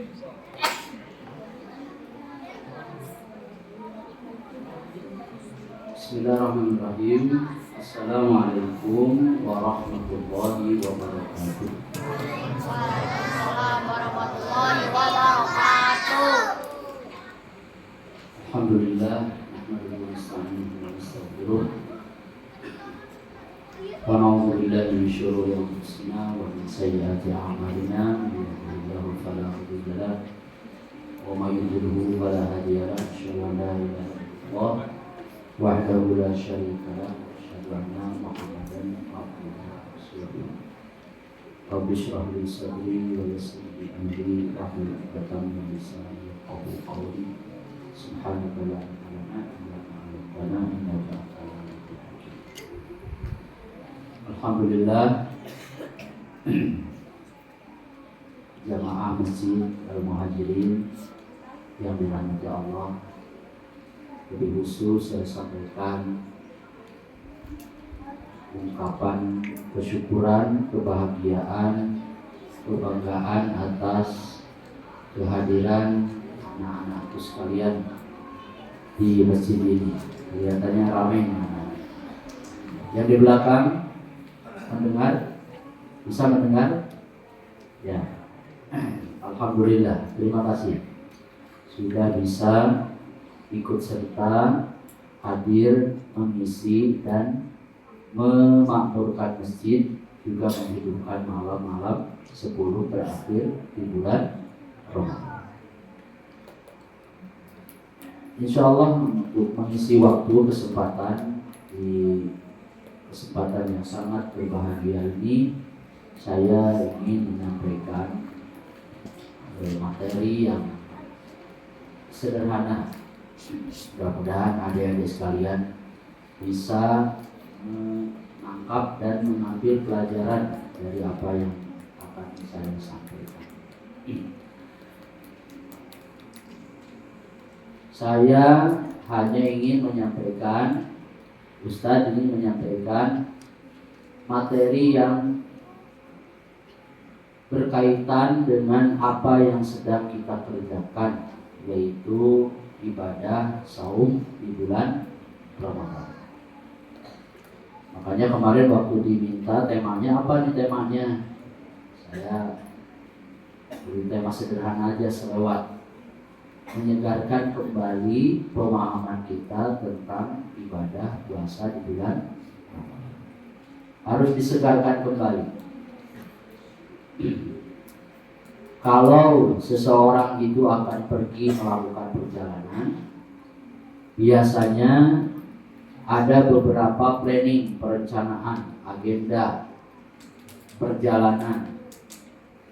Bismillahirrahmanirrahim. Assalamualaikum warahmatullahi wabarakatuh. Waalaikumsalam warahmatullahi wabarakatuh. Alhamdulillah, nahmaduhu wa nasta'inuhu wa nastaghfiruh. Wa na'udzu billahi min syururi anfusina wa min sayyiati a'malina. Man yahdihillahu fala mudilla lahu wa may yudlil fala hadiya lahu. Asyhadu an la ilaha illallah wahdahu la syarika lahu wa asyhadu anna Muhammadan abduhu wa rasuluh. Rabbi shrah li sadri wa yassir li amri wahlul 'uqdatam min lisani yafqahu qawli. Subhanaka la ilma lana illa ma 'allamtana innaka antal alimul hakim. Alhamdulillah, jamaah Masjid Al-Muhajirin yang dirahmati Allah, lebih khusus saya sampaikan ungkapan kesyukuran, kebahagiaan, kebanggaan atas kehadiran anak-anakku sekalian di masjid ini. Kelihatannya ramai. Yang di belakang mendengar, bisa mendengar? Ya. Alhamdulillah, terima kasih sudah bisa ikut serta hadir mengisi dan memakmurkan masjid, juga menghidupkan malam-malam 10 terakhir di bulan Ramadan. Insyaallah untuk mengisi waktu kesempatan di kesempatan yang sangat berbahagia ini, saya ingin menyampaikan materi yang sederhana. Mudah-mudahan adik-adik sekalian bisa menangkap dan mengambil pelajaran dari apa yang akan saya sampaikan. Saya hanya ingin menyampaikan, Ustadz ingin menyampaikan materi yang berkaitan dengan apa yang sedang kita kerjakan, yaitu ibadah saum di bulan Ramadan. Makanya kemarin waktu diminta temanya, apa nih temanya? Saya beri tema sederhana aja, selewat, menyegarkan kembali pemahaman kita tentang ibadah puasa di bulan Ramadan. Harus disegarkan kembali. Kalau seseorang itu akan pergi melakukan perjalanan, biasanya ada beberapa planning, perencanaan, agenda perjalanan,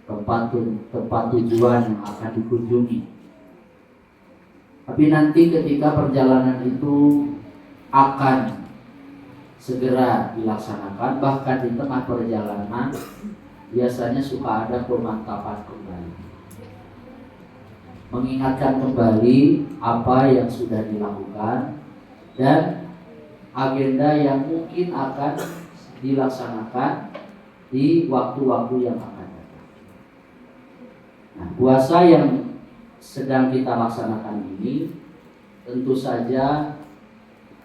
tempat tujuan yang akan dikunjungi. Tapi nanti ketika perjalanan itu akan segera dilaksanakan, bahkan di tengah perjalanan biasanya suka ada pemantapan kembali, mengingatkan kembali apa yang sudah dilakukan dan agenda yang mungkin akan dilaksanakan di waktu-waktu yang akan datang. Nah, puasa yang sedang kita laksanakan ini tentu saja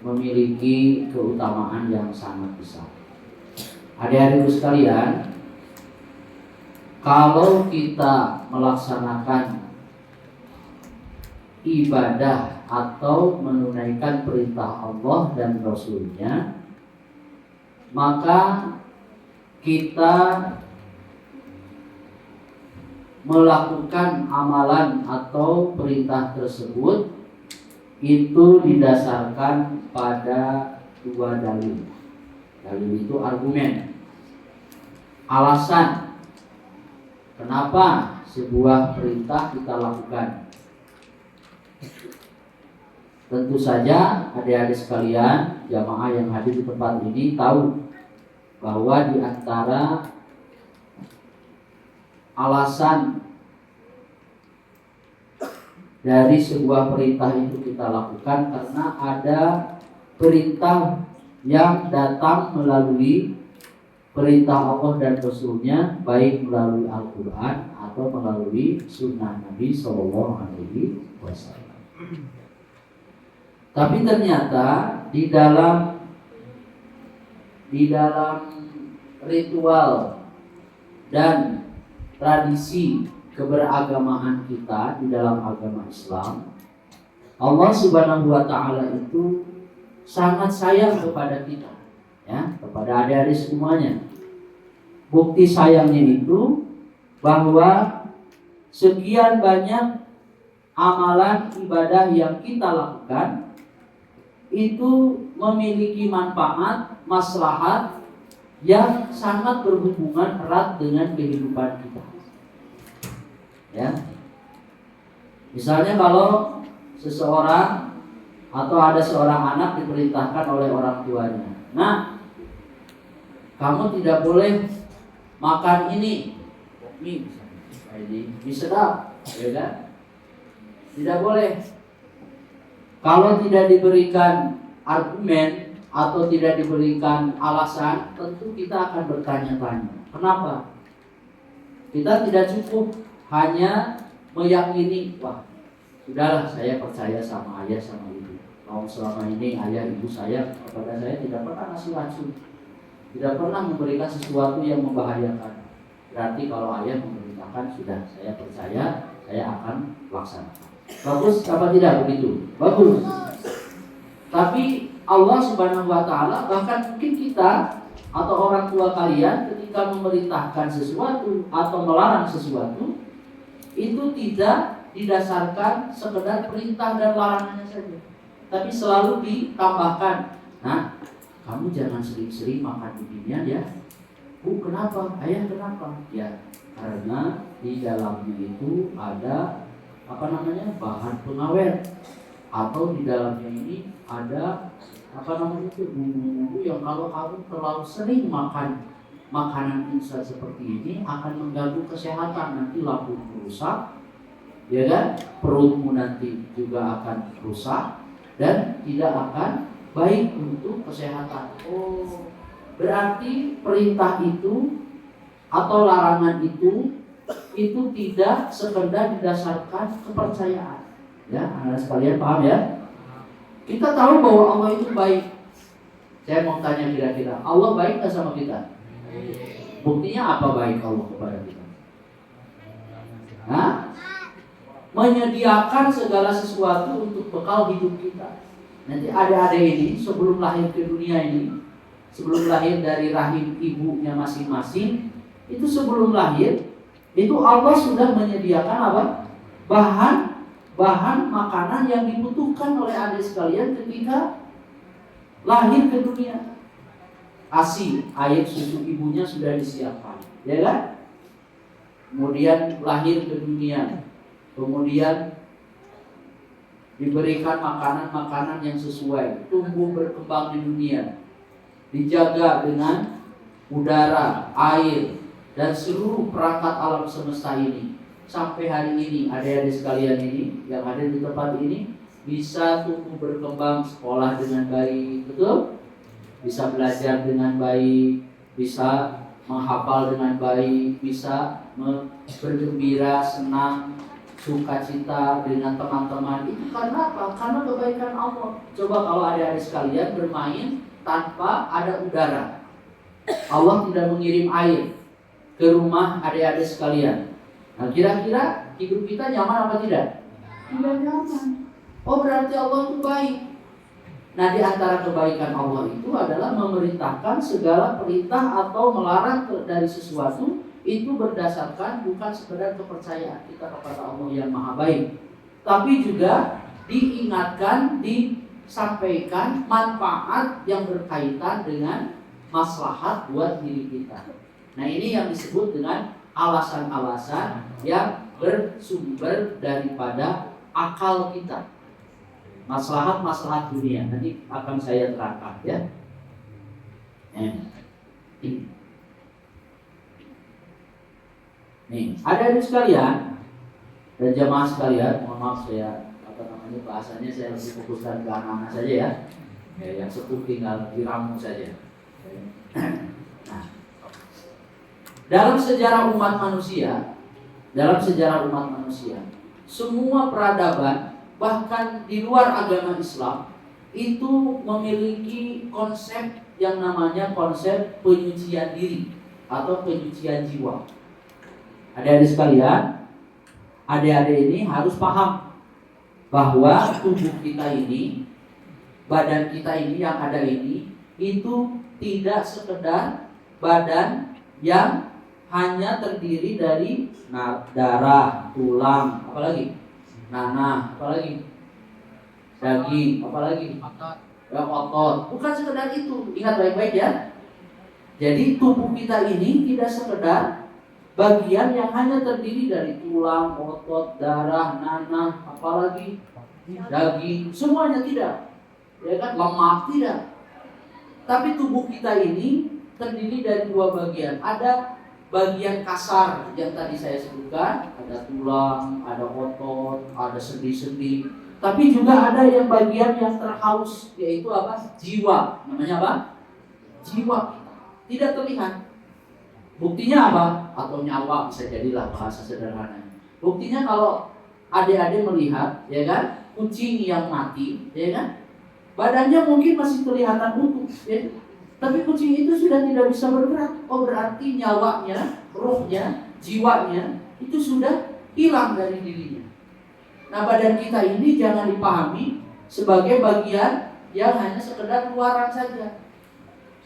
memiliki keutamaan yang sangat besar. Adik-adikku sekalian, kalau kita melaksanakan ibadah atau menunaikan perintah Allah dan Rasul-Nya, maka kita melakukan amalan atau perintah tersebut itu didasarkan pada dua dalil. Dalil itu argumen, alasan kenapa sebuah perintah kita lakukan. Tentu saja adik-adik sekalian, jamaah yang hadir di tempat ini tahu bahwa di antara alasan dari sebuah perintah itu kita lakukan karena ada perintah yang datang melalui perintah Allah dan Rasul-Nya, baik melalui Al-Quran atau melalui sunnah Nabi Shallallahu Alaihi Wasallam. Tapi ternyata di dalam ritual dan tradisi keberagamaan kita di dalam agama Islam, Allah Subhanahu wa Ta'ala itu sangat sayang kepada kita, ya, kepada adik-adik semuanya. Bukti sayangnya itu bahwa sekian banyak amalan ibadah yang kita lakukan itu memiliki manfaat, maslahat yang sangat berhubungan erat dengan kehidupan kita. Ya. Misalnya kalau seseorang atau ada seorang anak diperintahkan oleh orang tuanya, "Nah, kamu tidak boleh makan ini sedap, ya kan? Tidak boleh." Kalau tidak diberikan argumen atau tidak diberikan alasan, tentu kita akan bertanya-tanya, kenapa? Kita tidak cukup hanya meyakini, wah, sudahlah saya percaya sama ayah sama ibu. Kalau selama ini ayah ibu saya kepada saya tidak pernah ngasih racun, tidak pernah memberikan sesuatu yang membahayakan. Berarti kalau ayah memerintahkan, sudah saya percaya, saya akan laksanakan. Bagus apa tidak begitu? Bagus. Tapi Allah Subhanahu wa Ta'ala, bahkan mungkin kita atau orang tua kalian ketika memerintahkan sesuatu atau melarang sesuatu, itu tidak didasarkan sekedar perintah dan larangannya saja, tapi selalu ditambahkan, "Nah, kamu jangan sering-sering makan beginian ya." "Bu, kenapa? Ayah, kenapa?" "Ya, karena di dalamnya itu ada bahan pengawet, atau di dalamnya ini ada bumbu-bumbu yang kalau kamu terlalu sering makan makanan instan seperti ini akan mengganggu kesehatan, nanti lambungmu rusak, ya kan? Perutmu nanti juga akan rusak dan tidak akan baik untuk kesehatan." Oh, berarti perintah itu atau larangan itu tidak sekedar didasarkan kepercayaan. Ya, anak sekalian paham ya? Kita tahu bahwa Allah itu baik. Saya mau tanya kira-kira, Allah baik gak sama kita? Buktinya apa baik Allah kepada kita? Nah, menyediakan segala sesuatu untuk bekal hidup kita. Nanti adik-adik ini sebelum lahir ke dunia ini, sebelum lahir dari rahim ibunya masing-masing, itu sebelum lahir, itu Allah sudah menyediakan apa? Bahan makanan yang dibutuhkan oleh adik sekalian ketika lahir ke dunia. ASI, air susu ibunya sudah disiapkan, ya kan? Kemudian lahir ke dunia, kemudian diberikan makanan-makanan yang sesuai, tumbuh berkembang di dunia, dijaga dengan udara, air, dan seluruh perangkat alam semesta ini. Sampai hari ini adik-adik sekalian ini yang ada di tempat ini bisa tumbuh berkembang, sekolah dengan baik, betul? Bisa belajar dengan baik, bisa menghafal dengan baik, bisa bergembira, senang, sukacita dengan teman-teman. Itu karena apa? Karena kebaikan Allah. Coba kalau adik-adik sekalian bermain tanpa ada udara, Allah tidak mengirim air ke rumah adik-adik sekalian. Nah, kira-kira hidup kita nyaman apa tidak? Tidak nyaman. Oh, berarti Allah itu baik. Nah, di antara kebaikan Allah itu adalah memerintahkan segala perintah atau melarang dari sesuatu itu berdasarkan bukan sekedar kepercayaan kita kepada Allah yang Maha Baik, tapi juga diingatkan, disampaikan manfaat yang berkaitan dengan maslahat buat diri kita. Nah, ini yang disebut dengan alasan-alasan yang bersumber daripada akal kita. Maslahat-maslahat dunia nanti akan saya terangkan ya. Nih, adik-adik sekalian dan jamaah sekalian, mohon maaf saya bahasanya saya lebih fokuskan ke anak-anak saja ya. Yang sepuh tinggal diramu saja. Nah, dalam sejarah umat manusia dalam sejarah umat manusia. Semua peradaban, bahkan di luar agama Islam, itu memiliki konsep yang namanya konsep penyucian diri atau penyucian jiwa. Adik-adik sekalian, adik-adik ini harus paham bahwa tubuh kita ini, badan kita ini yang ada ini, itu tidak sekedar badan yang hanya terdiri dari darah, tulang, apalagi nanah, apalagi daging, apalagi otot. Bukan sekedar itu. Ingat baik-baik ya. Jadi tubuh kita ini tidak sekedar bagian yang hanya terdiri dari tulang, otot, darah, nanah, apalagi daging. Semuanya tidak. Ya kan? Lemak tidak. Tapi tubuh kita ini terdiri dari dua bagian. Ada bagian kasar yang tadi saya sebutkan, ada tulang, ada otot, ada sendi-sendi. Tapi juga ada yang bagian yang terhaus, yaitu apa? Jiwa. Namanya apa? Jiwa. Tidak terlihat. Buktinya apa? Atau nyawa bisa jadilah bahasa sederhana. Buktinya kalau adik-adik melihat, ya kan, kucing yang mati, ya kan, badannya mungkin masih kelihatan utuh, ya. Tapi kucing itu sudah tidak bisa bergerak. Oh, berarti nyawanya, rohnya, jiwanya itu sudah hilang dari dirinya. Nah, badan kita ini jangan dipahami sebagai bagian yang hanya sekedar luaran saja.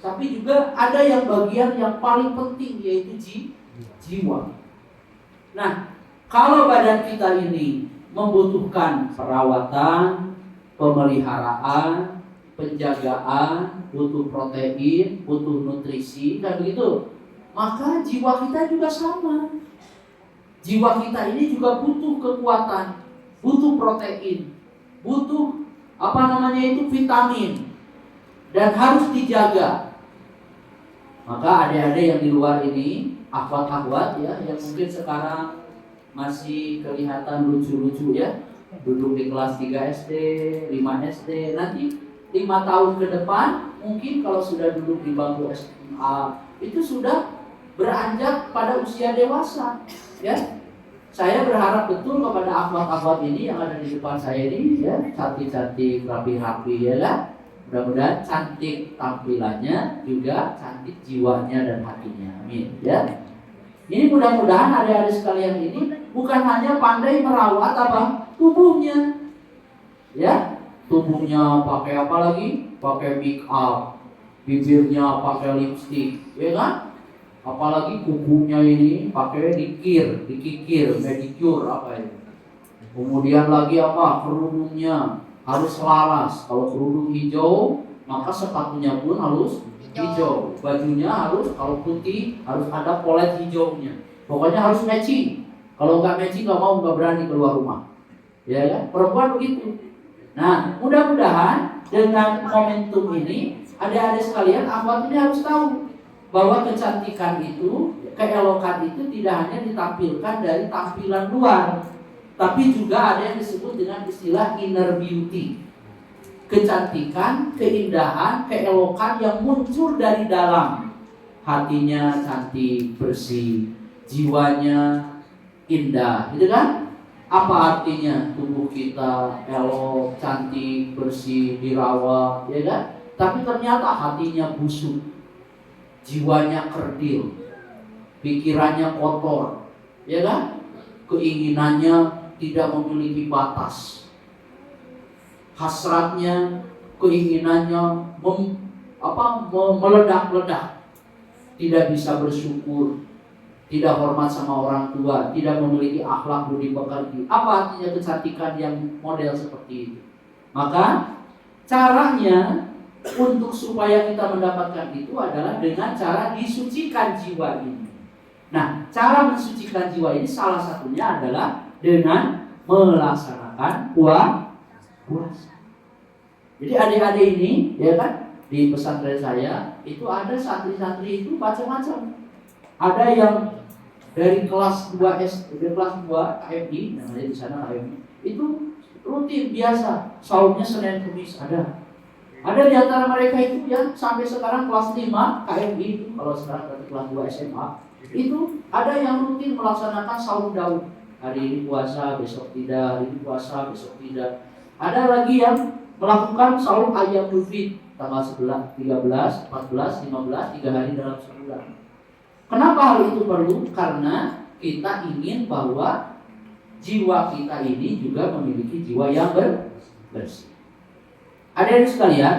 Tapi juga ada yang bagian yang paling penting, yaitu jiwa. Nah, kalau badan kita ini membutuhkan perawatan, pemeliharaan, penjagaan, butuh protein, butuh nutrisi, kan begitu. Maka jiwa kita juga sama. Jiwa kita ini juga butuh kekuatan, butuh protein, butuh vitamin, dan harus dijaga. Maka adik-adik yang di luar ini, akhwat-akhwat ya, yang mungkin sekarang masih kelihatan lucu-lucu ya, duduk di kelas 3 SD, 5 SD, nanti 5 tahun ke depan mungkin kalau sudah duduk di bangku SMA itu sudah beranjak pada usia dewasa, ya. Saya berharap betul kepada akhwat-akhwat ini yang ada di depan saya ini, ya, cantik-cantik, rapi-rapi, ya kan. Mudah-mudahan cantik tampilannya, juga cantik jiwanya dan hatinya. Amin, ya. Ini mudah-mudahan adik-adik sekalian ini bukan hanya pandai merawat tubuhnya, ya. Tubuhnya pakai apa lagi? Pakai make up, bibirnya pakai lipstick, ya kan? Apalagi kukunya ini pakai dikikir, manicure apa itu. Kemudian lagi kerudungnya harus laras. Kalau kerudung hijau, maka sepatunya pun harus hijau. Bajunya harus, kalau putih harus ada polet hijaunya. Pokoknya harus matching. Kalau nggak matching nggak berani keluar rumah. Ya kan? Perempuan begitu. Nah, mudah-mudahan dengan momentum ini, adik-adik sekalian, akhwat ini harus tahu bahwa kecantikan itu, keelokan itu tidak hanya ditampilkan dari tampilan luar, tapi juga ada yang disebut dengan istilah inner beauty. Kecantikan, keindahan, keelokan yang muncul dari dalam. Hatinya cantik, bersih, jiwanya indah, gitu kan? Apa artinya tubuh kita elok, cantik, bersih, dirawat, ya kan? Tapi ternyata hatinya busuk, jiwanya kerdil, pikirannya kotor, ya kan? Keinginannya tidak memiliki batas, hasratnya, keinginannya meledak-ledak, tidak bisa bersyukur, tidak hormat sama orang tua, tidak memiliki akhlak budi pekerti. Apa artinya kecantikan yang model seperti itu? Maka caranya untuk supaya kita mendapatkan itu adalah dengan cara disucikan jiwa ini. Nah, cara mensucikan jiwa ini salah satunya adalah dengan melaksanakan puasa. Jadi adik-adik ini, ya kan, di pesantren saya itu ada santri-santri itu macam-macam. Ada yang dari kelas 2 KMI, namanya di sana KMI, itu rutin biasa, saumnya Senin Kamis ada. Ada di antara mereka itu yang sampai sekarang kelas 5 KMI itu, kalau sekarang berarti kelas 2 SMA, Itu ada yang rutin melaksanakan saum Daud. Hari ini puasa, besok tidak. Hari ini puasa, besok tidak. Ada lagi yang melakukan saum Ayyamul Bid, tanggal 11, 13, 14, 15, 3 hari dalam sebulan. Kenapa hal itu perlu? Karena kita ingin bahwa jiwa kita ini juga memiliki jiwa yang bersih. Hadirin sekalian,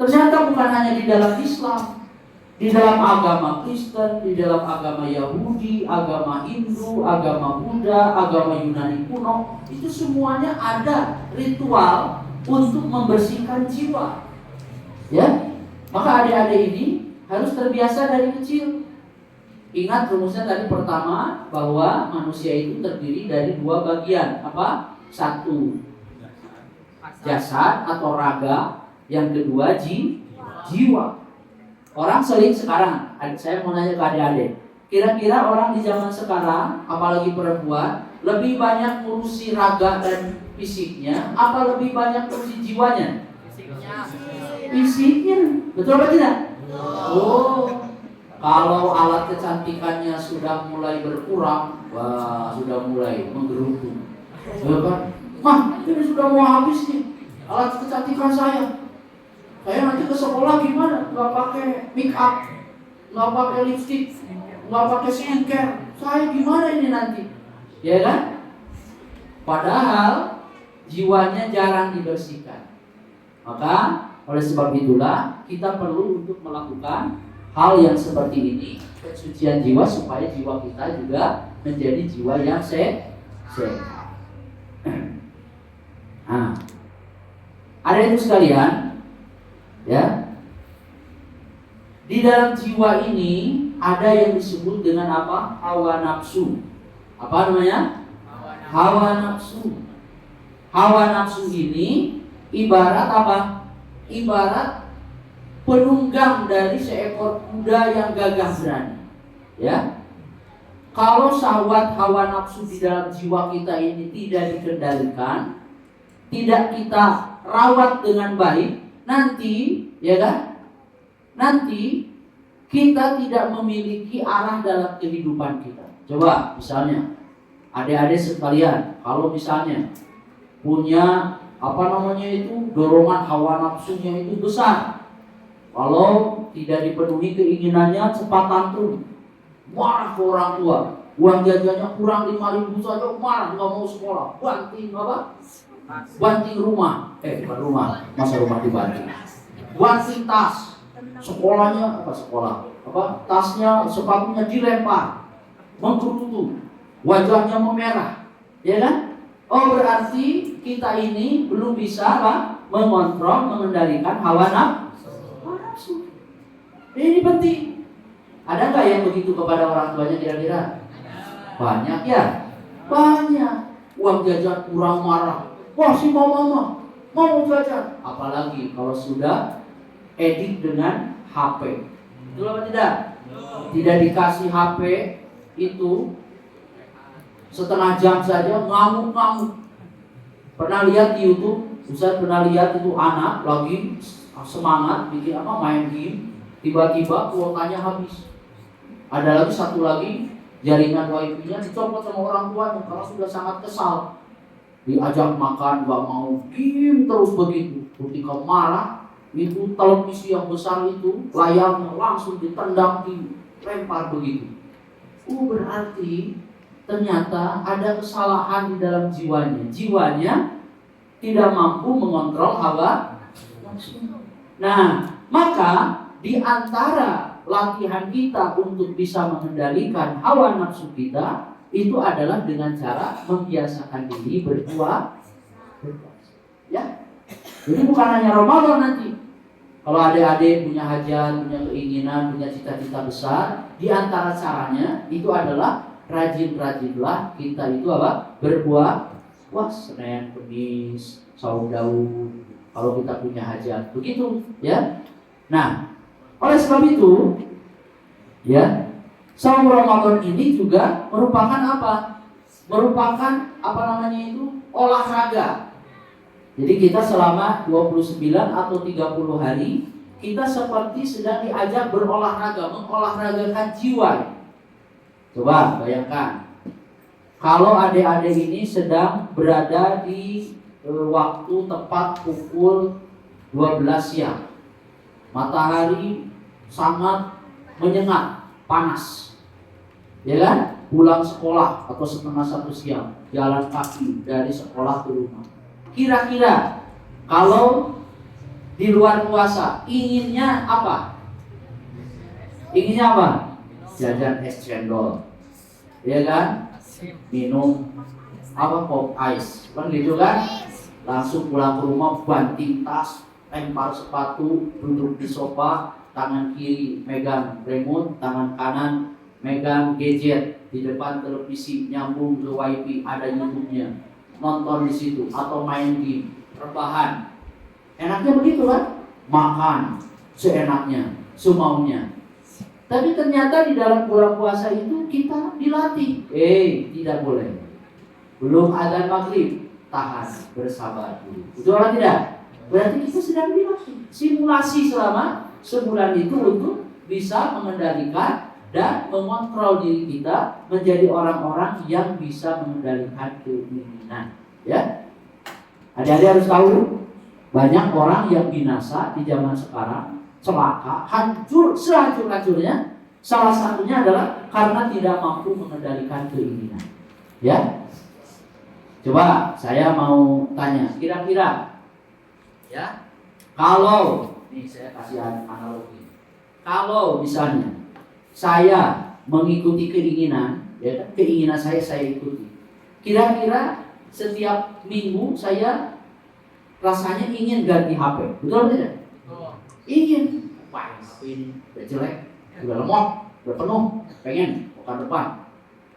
ternyata bukan hanya di dalam Islam, di dalam agama Kristen, di dalam agama Yahudi, agama Hindu, agama Buddha, agama Yunani kuno, itu semuanya ada ritual untuk membersihkan jiwa. Ya, maka adik-adik ini harus terbiasa dari kecil. Ingat rumusnya tadi pertama, bahwa manusia itu terdiri dari 2 bagian. Apa? 1 jasad atau raga, yang kedua jiwa. Orang seling sekarang, saya mau nanya ke adik-adik, kira-kira orang di zaman sekarang, apalagi perempuan, lebih banyak ngurusi raga dan fisiknya, apa lebih banyak ngurusi jiwanya? Fisiknya, betul apa tidak? Oh, kalau alat kecantikannya sudah mulai berkurang, wah, sudah mulai menggerutu. Mah, ini sudah mau habis nih alat kecantikan saya. Saya nanti ke sekolah gimana? Nggak pakai make up, nggak pakai lipstick, nggak pakai skincare. Saya gimana ini nanti? Ya kan? Padahal jiwanya jarang dibersihkan. Maka oleh sebab itulah kita perlu untuk melakukan hal yang seperti ini, pensucian jiwa, supaya jiwa kita juga menjadi jiwa yang sehat. Nah, ada itu sekalian, ya. Di dalam jiwa ini ada yang disebut dengan apa? Hawa nafsu. Apa namanya? Hawa nafsu. Hawa nafsu ini ibarat apa? Ibarat penunggang dari seekor kuda yang gagah berani. Ya. Kalau syahwat hawa nafsu di dalam jiwa kita ini tidak dikendalikan, tidak kita rawat dengan baik, nanti, ya kan? Nanti kita tidak memiliki arah dalam kehidupan kita. Coba misalnya, adik-adik sekalian, kalau misalnya punya dorongan hawa nafsunya itu besar, kalau tidak dipenuhi keinginannya cepat tantrum, marah ke orang tua, uang jajannya kurang 5.000 saja marah, nggak mau sekolah, banting apa? Banting rumah, bukan rumah, masa rumah dibanting, banting tas, sekolahnya tasnya, sepatunya dilempar, menggerutu, wajahnya memerah, ya kan? Oh, berarti kita ini belum bisa mengontrol, mengendalikan hawa nafsu. Ini penting. Ada nggak yang begitu kepada orang tuanya kira-kira? Banyak ya? Banyak. Uang jajan kurang marah. Wah, si mama mau jajan. Apalagi kalau sudah edit dengan HP. Betul apa tidak? Tidak dikasih HP itu setengah jam saja ngamuk-ngamuk. Pernah lihat di YouTube, Ustaz pernah lihat itu anak lagi semangat bikin main game, tiba-tiba kuotanya habis. Ada lagi satu lagi, jaringan wifi-nya dicopot sama orang tuanya karena sudah sangat kesal. Diajak makan gak mau, diem terus begitu. Ketika marah, itu televisi yang besar itu layarnya langsung ditendang, dilempar begitu. Berarti ternyata ada kesalahan di dalam jiwanya. Jiwanya tidak mampu mengontrol hawa nafsu. Nah, maka di antara latihan kita untuk bisa mengendalikan hawa nafsu kita itu adalah dengan cara membiasakan diri berpuasa. Ya. Jadi bukan hanya Ramadan nanti. Kalau adik-adik punya hajat, punya keinginan, punya cita-cita besar, di antara caranya itu adalah rajin-rajinlah kita itu berpuasa. Senin, Kamis, saum Daud. Kalau kita punya hajat, begitu, ya. Nah, oleh sebab itu, ya, saum Ramadan ini juga merupakan apa? Merupakan olahraga. Jadi kita selama 29 atau 30 hari kita seperti sedang diajak berolahraga, mengolahragakan jiwa. Coba bayangkan, kalau adik-adik ini sedang berada di waktu tepat pukul 12 siang. Matahari sangat menyengat, panas. Ya kan? Pulang sekolah atau setengah 1 siang, jalan kaki dari sekolah ke rumah. Kira-kira kalau di luar puasa inginnya apa? Inginnya apa? Jajan es cendol, ya kan? Minum apa, pop ice, kan gitu kan? Langsung pulang ke rumah, banting tas, lempar sepatu, duduk di sofa, tangan kiri megang remote, tangan kanan megang gadget di depan televisi, nyambung ke wifi, ada YouTube-nya, nonton di situ atau main game, rebahan. Enaknya begitu kan? Makan seenaknya, semaunya. Tapi ternyata di dalam bulan puasa itu kita dilatih. Tidak boleh. Belum adzan maghrib, tahan, bersabar dulu. Betul atau tidak? Berarti kita sedang dilatih. Simulasi selama sebulan itu untuk bisa mengendalikan dan mengontrol diri kita menjadi orang-orang yang bisa mengendalikan keinginan. Ya, adik-adik harus tahu, banyak orang yang binasa di zaman sekarang, celaka, hancur sehancur-hancurnya. Salah satunya adalah karena tidak mampu mengendalikan keinginan. Ya, coba saya mau tanya, kira-kira, ya, kalau nih saya kasih analogi, kalau misalnya saya mengikuti keinginan, ya kan, keinginan saya ikuti. Kira-kira setiap minggu saya rasanya ingin ganti HP, betul tidak? Ingin, wah HP ini udah jelek, udah lemot, udah penuh, pengen pekan depan.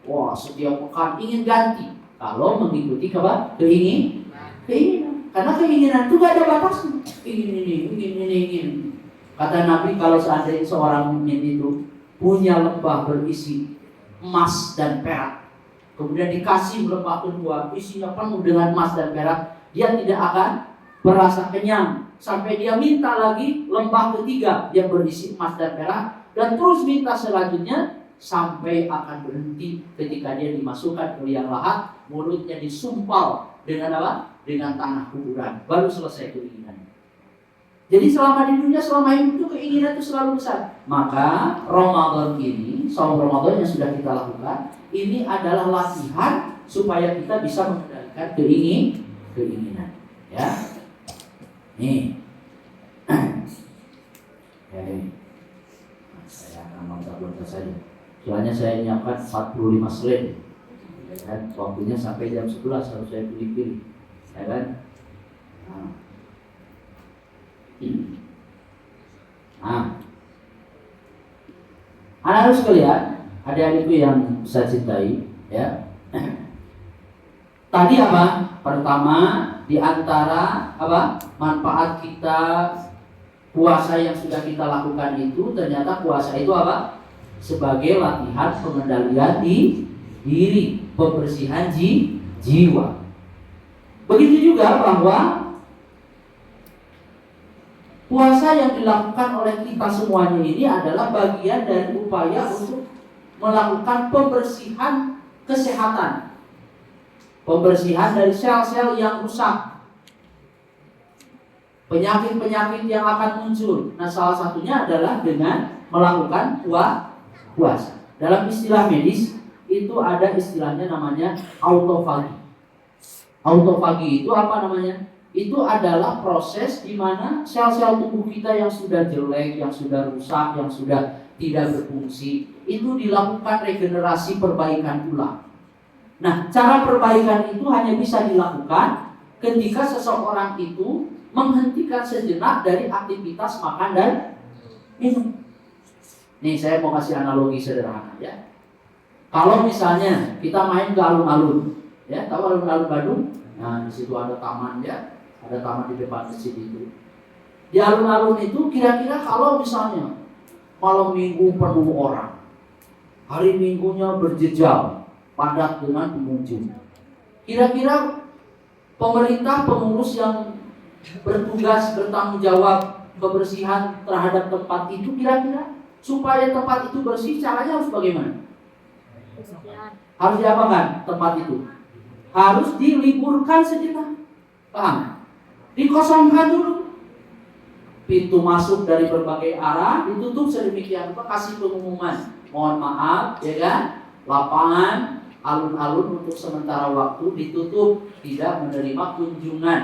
Wah, setiap pekan ingin ganti. Kalau mengikuti keinginan, karena keinginan itu gak ada batasnya. Ingin. Kata Nabi, kalau seandainya seorang mukmin itu punya lembah berisi emas dan perak, kemudian dikasih lembah kedua isinya penuh dengan emas dan perak, dia tidak akan merasa kenyang sampai dia minta lagi lembah ketiga yang berisi emas dan perak, dan terus minta selanjutnya sampai akan berhenti ketika dia dimasukkan ke liang lahat, mulutnya disumpal dengan apa? Dengan tanah kuburan, baru selesai keinginan. Jadi selama di dunia, selama hidup itu keinginan itu selalu besar. Maka Ramadan ini, saum Ramadan yang sudah kita lakukan, ini adalah latihan supaya kita bisa mengendalikan keinginan. Ya, nih, ya, saya akan lontar-lontar saja. Soalnya saya nyiapkan 45 slide, ya kan? Waktunya sampai jam 11 harus saya pilih-pilih, ya kan? Anak-anak sekalian, adik-adikku yang saya cintai, ya. Tadi apa? Pertama, di antara apa? Manfaat kita puasa yang sudah kita lakukan itu, ternyata puasa itu apa? Sebagai latihan pengendalian diri, pembersihan jiwa. Begitu juga bahwa puasa yang dilakukan oleh kita semuanya ini adalah bagian dari upaya untuk melakukan pembersihan kesehatan, pembersihan dari sel-sel yang rusak, penyakit-penyakit yang akan muncul. Nah, salah satunya adalah dengan melakukan puasa. Dalam istilah medis itu ada istilahnya namanya autofagi. Autofagi itu apa namanya? Itu adalah proses di mana sel-sel tubuh kita yang sudah jelek, yang sudah rusak, yang sudah tidak berfungsi, itu dilakukan regenerasi, perbaikan ulang. Nah, cara perbaikan itu hanya bisa dilakukan ketika seseorang itu menghentikan sejenak dari aktivitas makan dan minum. Nih, saya mau kasih analogi sederhana, ya. Kalau misalnya kita main ke alun-alun, ya, tahu alun-alun Bandung? Nah, di situ ada taman, ya. Ada taman di depan masjid itu. Di alun-alun itu kira-kira kalau misalnya malam minggu penuh orang, hari minggunya berjejal, padat dengan pengunjung, kira-kira pemerintah, pengurus yang bertugas bertanggung jawab kebersihan terhadap tempat itu, kira-kira supaya tempat itu bersih caranya harus bagaimana? Harus diapakan tempat itu? Harus diliburkan sejenak. Paham? Dikosongkan dulu. Pintu masuk dari berbagai arah ditutup sedemikian rupa, kasih pengumuman. Mohon maaf, ya kan? Lapangan alun-alun untuk sementara waktu ditutup, tidak menerima kunjungan.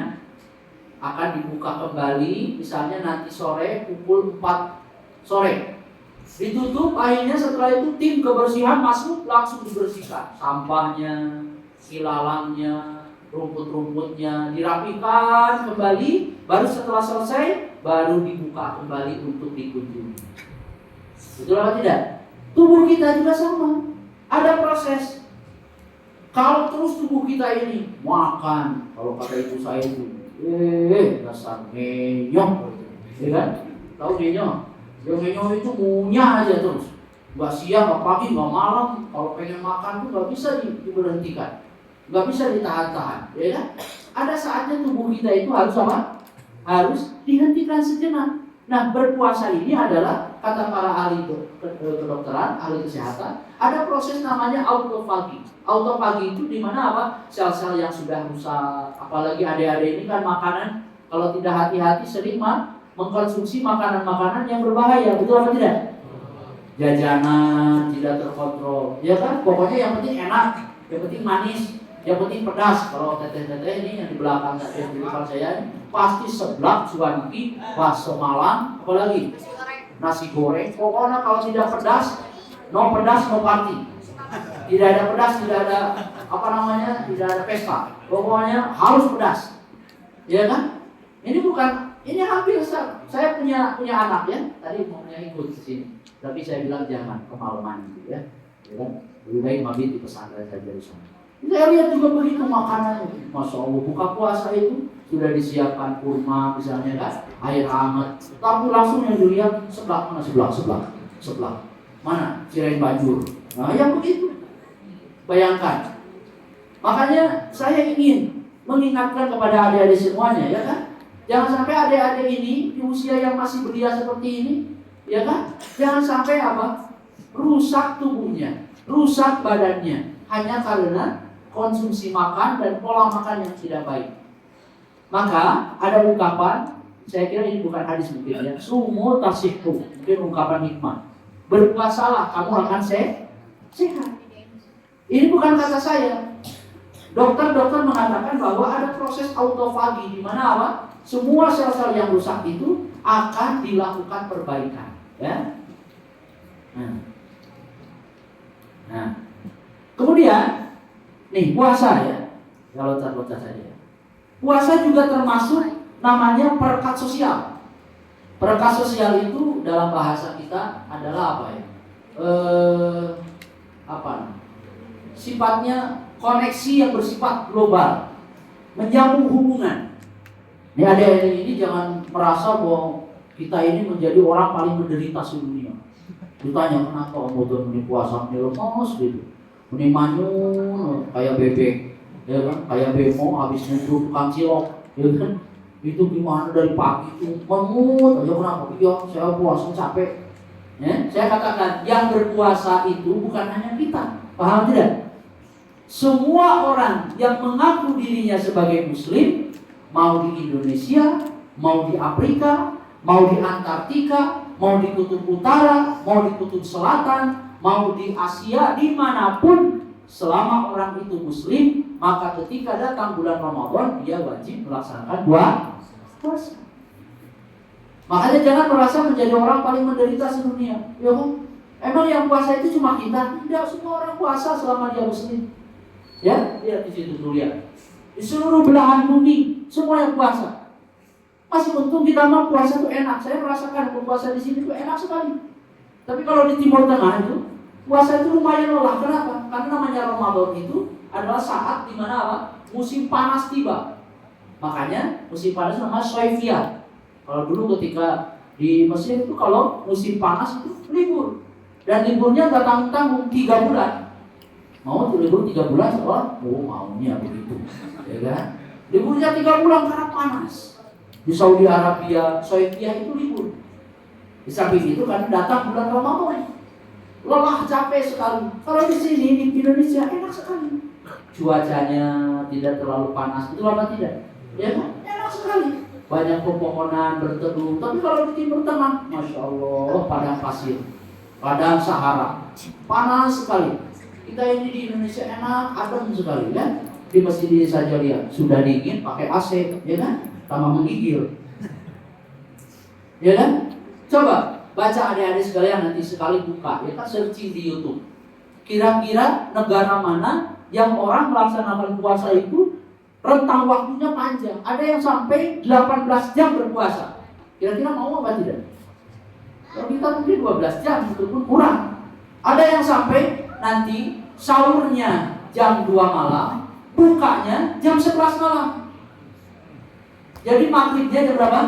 Akan dibuka kembali, misalnya nanti sore pukul 4 sore. Ditutup, akhirnya setelah itu tim kebersihan masuk langsung dibersihkan. Sampahnya, ilalannya, rumput-rumputnya dirapikan kembali. Baru setelah selesai, baru dibuka kembali untuk dikunjungi. Betul atau tidak? Tubuh kita juga sama. Ada proses. Kalau terus tubuh kita ini makan, kalau kata ibu saya itu, dasar ngenyok, ya kan? Tahu ngenyok? Yang ngenyok itu ngunyah aja terus. Gak siang, gak pagi, gak malam. Kalau pengen makan tuh gak bisa diberhentikan, gak bisa ditahan-tahan, ya kan? Ada saatnya tubuh kita itu harus apa? Harus dihentikan sejenak. Nah, berpuasa ini adalah, kata para ahli kedokteran, ahli kesehatan, ada proses namanya autofagi. Autofagi itu di mana apa? Sel-sel yang sudah rusak, apalagi adik-adik ini kan makanan, kalau tidak hati-hati sering mengkonsumsi makanan-makanan yang berbahaya, betul apa tidak? Jajanan tidak terkontrol, ya kan? Pokoknya yang penting enak, yang penting manis, yang penting pedas. Kalau teteh-teteh ini yang di belakang saya, di depan saya ini, pasti seblak, cuanki, bakso Malang, apalagi nasi goreng. Pokoknya kalau tidak pedas, no party. Tidak ada pedas, tidak ada tidak ada pesta. Pokoknya harus pedas, ya kan? Ini hampir saya punya anak ya. Tadi mau ikut ke sini, tapi saya bilang jangan kemalaman gitu ya. Kan? Lebih baik mabit di pesantren saja di sana. Saya lihat juga begitu makanannya. Masya Allah, buka puasa itu sudah disiapkan kurma misalnya kan, air hangat. Tapi langsung yang dilihat sebelah mana, sebelah mana, cirain bajur. Nah yang begitu. Bayangkan. Makanya saya ingin mengingatkan kepada adik-adik semuanya, ya kan? Jangan sampai adik-adik ini di usia yang masih belia seperti ini, ya kan? Jangan sampai rusak tubuhnya, rusak badannya, hanya karena konsumsi makan dan pola makan yang tidak baik. Maka ada ungkapan, saya kira ini bukan hadis mungkin ya, sumu tasihhu, mungkin ungkapan hikmah. Berpuasalah, kamu akan sehat. Ini bukan kata saya. Dokter-dokter mengatakan bahwa ada proses autofagi di mana semua sel-sel yang rusak itu akan dilakukan perbaikan, ya. Nah, kemudian nih puasa ya, kalau loncat saja. Puasa juga termasuk namanya perekat sosial. Perekat sosial itu dalam bahasa kita adalah sifatnya koneksi yang bersifat global, menyambung hubungan. Ini adik-adik ini jangan merasa bahwa kita ini menjadi orang paling menderita sedunia. Ditanya kenapa kemudian ini puasa lemas gitu, ini manyun kayak bebek, ya kan? Kayak bemo habis nyeduh tukang cilok, ya kan? Itu gimana dari pagi itu mengut aja kenapa? Iya saya puasa capek. Ya, saya katakan yang berpuasa itu bukan hanya kita, paham tidak? Semua orang yang mengaku dirinya sebagai muslim, mau di Indonesia, mau di Afrika, mau di Antartika, mau di kutub utara, mau di kutub selatan, mau di Asia, dimanapun, selama orang itu muslim, maka ketika datang bulan Ramadan, dia wajib melaksanakan puasa. Makanya jangan merasa menjadi orang paling menderita sedunia. Ya kan? Emang yang puasa itu cuma kita? Tidak, semua orang puasa selama dia muslim. Ya, lihat di situ tuh lihat. Di seluruh belahan bumi semua yang puasa. Masih untung kita mah puasa itu enak. Saya merasakan puasa di sini itu enak sekali. Tapi kalau di Timur Tengah itu puasa itu lumayan lelah. Kenapa? Karena namanya Ramadan itu adalah saat di mana musim panas tiba. Makanya musim panas namanya Soifiyah. Kalau dulu ketika di Mesir itu kalau musim panas itu libur. Dan liburnya nggak tanggung-tanggung 3 bulan. Mau libur 3 bulan sekolah? Oh maunya begitu, ya kan? Liburnya 3 bulan karena panas. Di Saudi Arabia, Soifiyah itu libur. Di samping itu kan datang bulan Ramadan. lelah capek sekali. Kalau di sini di Indonesia enak sekali. Cuacanya tidak terlalu panas, betul apa tidak? Ya kan? Enak sekali. Banyak pepohonan berteduh. Tapi kalau di Timur Tengah, Masya Allah, padang pasir, padang Sahara, panas sekali. Kita ini di Indonesia enak, adem sekali, ya. Di masjid ini saja lihat, sudah dingin, pakai AC, ya kan? Tambah menggigil, ya kan? Coba baca adik-adik sekalian, nanti sekali buka, ya kan, searching di YouTube. Kira-kira negara mana yang orang melaksanakan puasa itu rentang waktunya panjang? Ada yang sampai 18 jam berpuasa. Kira-kira mau apa tidak? Kalau kita mungkin 12 jam, itu pun kurang. Ada yang sampai nanti sahurnya jam 2 malam, bukanya jam 11 malam. Jadi maghribnya jam berapa?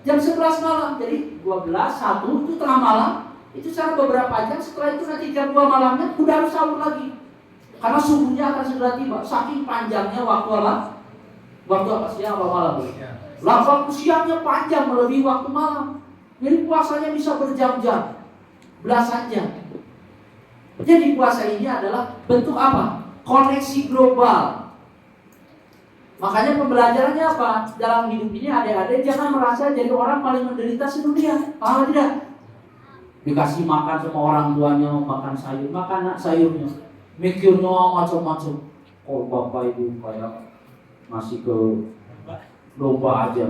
Jam 11 malam. Jadi 12, 1 itu tengah malam. Itu secara beberapa jam. Setelah itu nanti jam 2 malamnya udah harus sahur lagi. Karena subuhnya akan segera tiba. Saking panjangnya waktu apa? Waktu apa, siang apa malam? Waktu siangnya panjang melebihi waktu malam. Jadi puasanya bisa berjam-jam, belasan jam. Jadi puasa ini adalah bentuk apa? Koneksi global. Makanya pembelajarannya apa? Dalam hidup ini adik-adik jangan merasa jadi orang paling menderita sedunia. Paham tidak? Dikasih makan sama orang tuanya, makan sayur, makan sayurnya, mikirnya macam-macam. Oh bapak ibu kayak ngasih ke domba aja,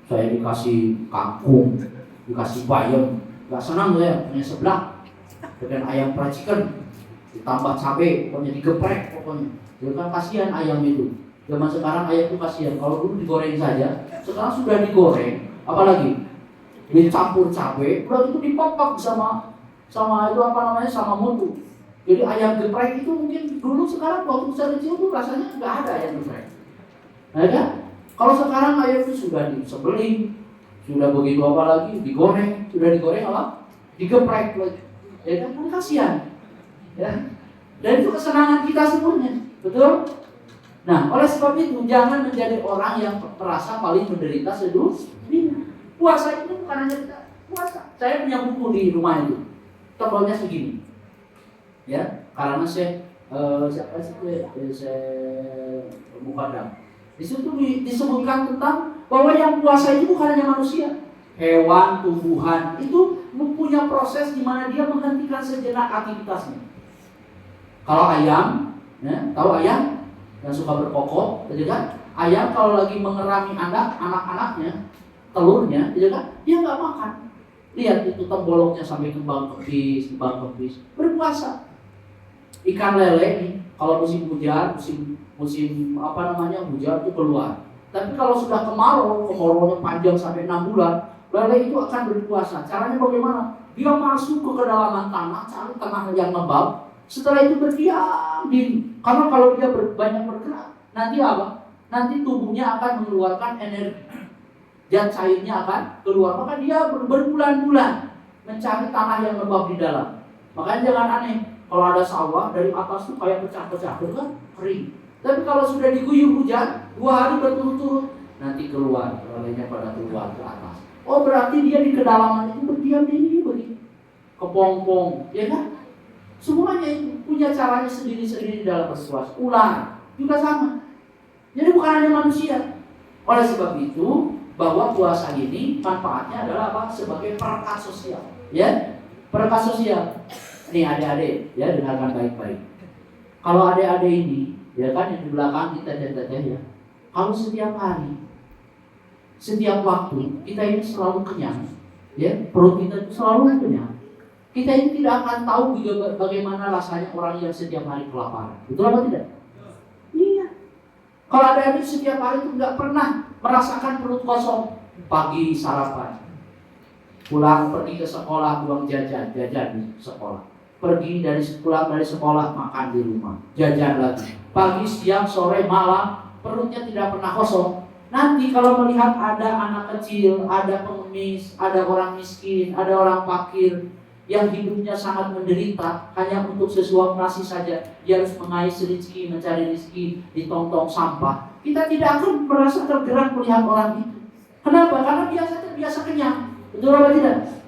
saya dikasih kangkung, dikasih bayam, gak senang saya punya sebelah dengan ayam peracikan, ditambah cabai, pokoknya digeprek pokoknya. Jadi kan kasihan ayam itu. Zaman sekarang ayam itu kasihan. Kalau dulu digoreng saja, sekarang sudah digoreng, apalagi dicampur cabai, udah itu dipopok sama itu apa namanya, sama mutu. Jadi ayam geprek itu mungkin dulu, sekarang waktu besar kecil tuh rasanya nggak ada ayam geprek. Nah kan? Kalau sekarang ayam itu sudah disembelih, sudah begitu apa lagi, digoreng, sudah digoreng apa? Digeprek lagi. Ya kan kasihan. Ya. Dan itu kesenangan kita semuanya, betul? Nah, oleh sebab itu jangan menjadi orang yang merasa paling menderita sedunia. Puasa itu bukan hanya kita puasa. Saya punya buku di rumah itu, tebalnya segini. Ya, karena saya Mukadam. Di situ disebutkan tentang bahwa yang puasa itu bukan hanya manusia, hewan, tumbuhan itu mempunyai proses di mana dia menghentikan sejenak aktivitasnya. Kalau ayam, ya, tahu ayam yang suka berkokok, gitu kan? Ayam kalau lagi mengerami anak-anaknya, telurnya, gitu kan? Dia nggak makan. Lihat itu temboloknya sampai kembang kepis, berpuasa. Ikan lele nih, kalau musim hujan, musim apa namanya, hujan itu keluar. Tapi kalau sudah kemaraunya panjang sampai 6 bulan, lele itu akan berpuasa. Caranya bagaimana? Dia masuk ke kedalaman tanah, cari tanah yang lembab. Setelah itu berdiam diri. Karena kalau dia banyak bergerak, nanti apa? Nanti tubuhnya akan mengeluarkan energi. Dan cairnya akan keluar. Maka dia berbulan-bulan mencari tanah yang lembab di dalam. Makanya jangan aneh. Kalau ada sawah dari atas tuh kayak pecah-pecah, kan kering. Tapi kalau sudah diguyur hujan 2 hari berturut-turut, nanti keluar, lelenya pada keluar ke atas. Oh berarti dia di kedalaman itu berdiam diri begitu, kepompong, ya kan? Semuanya itu punya caranya sendiri-sendiri dalam berpuasa. Ular juga sama. Jadi bukan hanya manusia. Oleh sebab itu, bahwa puasa ini manfaatnya adalah apa? Sebagai perekat sosial, ya, perekat sosial. Nih adik-adik, ya dengarkan baik-baik. Kalau adik-adik ini, ya kan yang di belakang kita teteh ya, kalau setiap hari, setiap waktu kita ini selalu kenyang, ya, perut kita selalu kenyang. Kita ini tidak akan tahu bagaimana rasanya orang yang setiap hari kelaparan. Betul apa tidak? Iya. Kalau adik-adik setiap hari itu nggak pernah merasakan perut kosong. Pagi sarapan, pulang pergi ke sekolah, buang jajan di sekolah. Pulang dari sekolah, makan di rumah, jajan lagi. Pagi, siang, sore, malam, perutnya tidak pernah kosong. Nanti kalau melihat ada anak kecil, ada pengemis, ada orang miskin, ada orang fakir yang hidupnya sangat menderita hanya untuk sesuap nasi saja, dia harus mengais rezeki, mencari rezeki di tong-tong sampah. Kita tidak akan merasa tergerak melihat orang itu. Kenapa? Karena biasa kenyang. Betul atau tidak?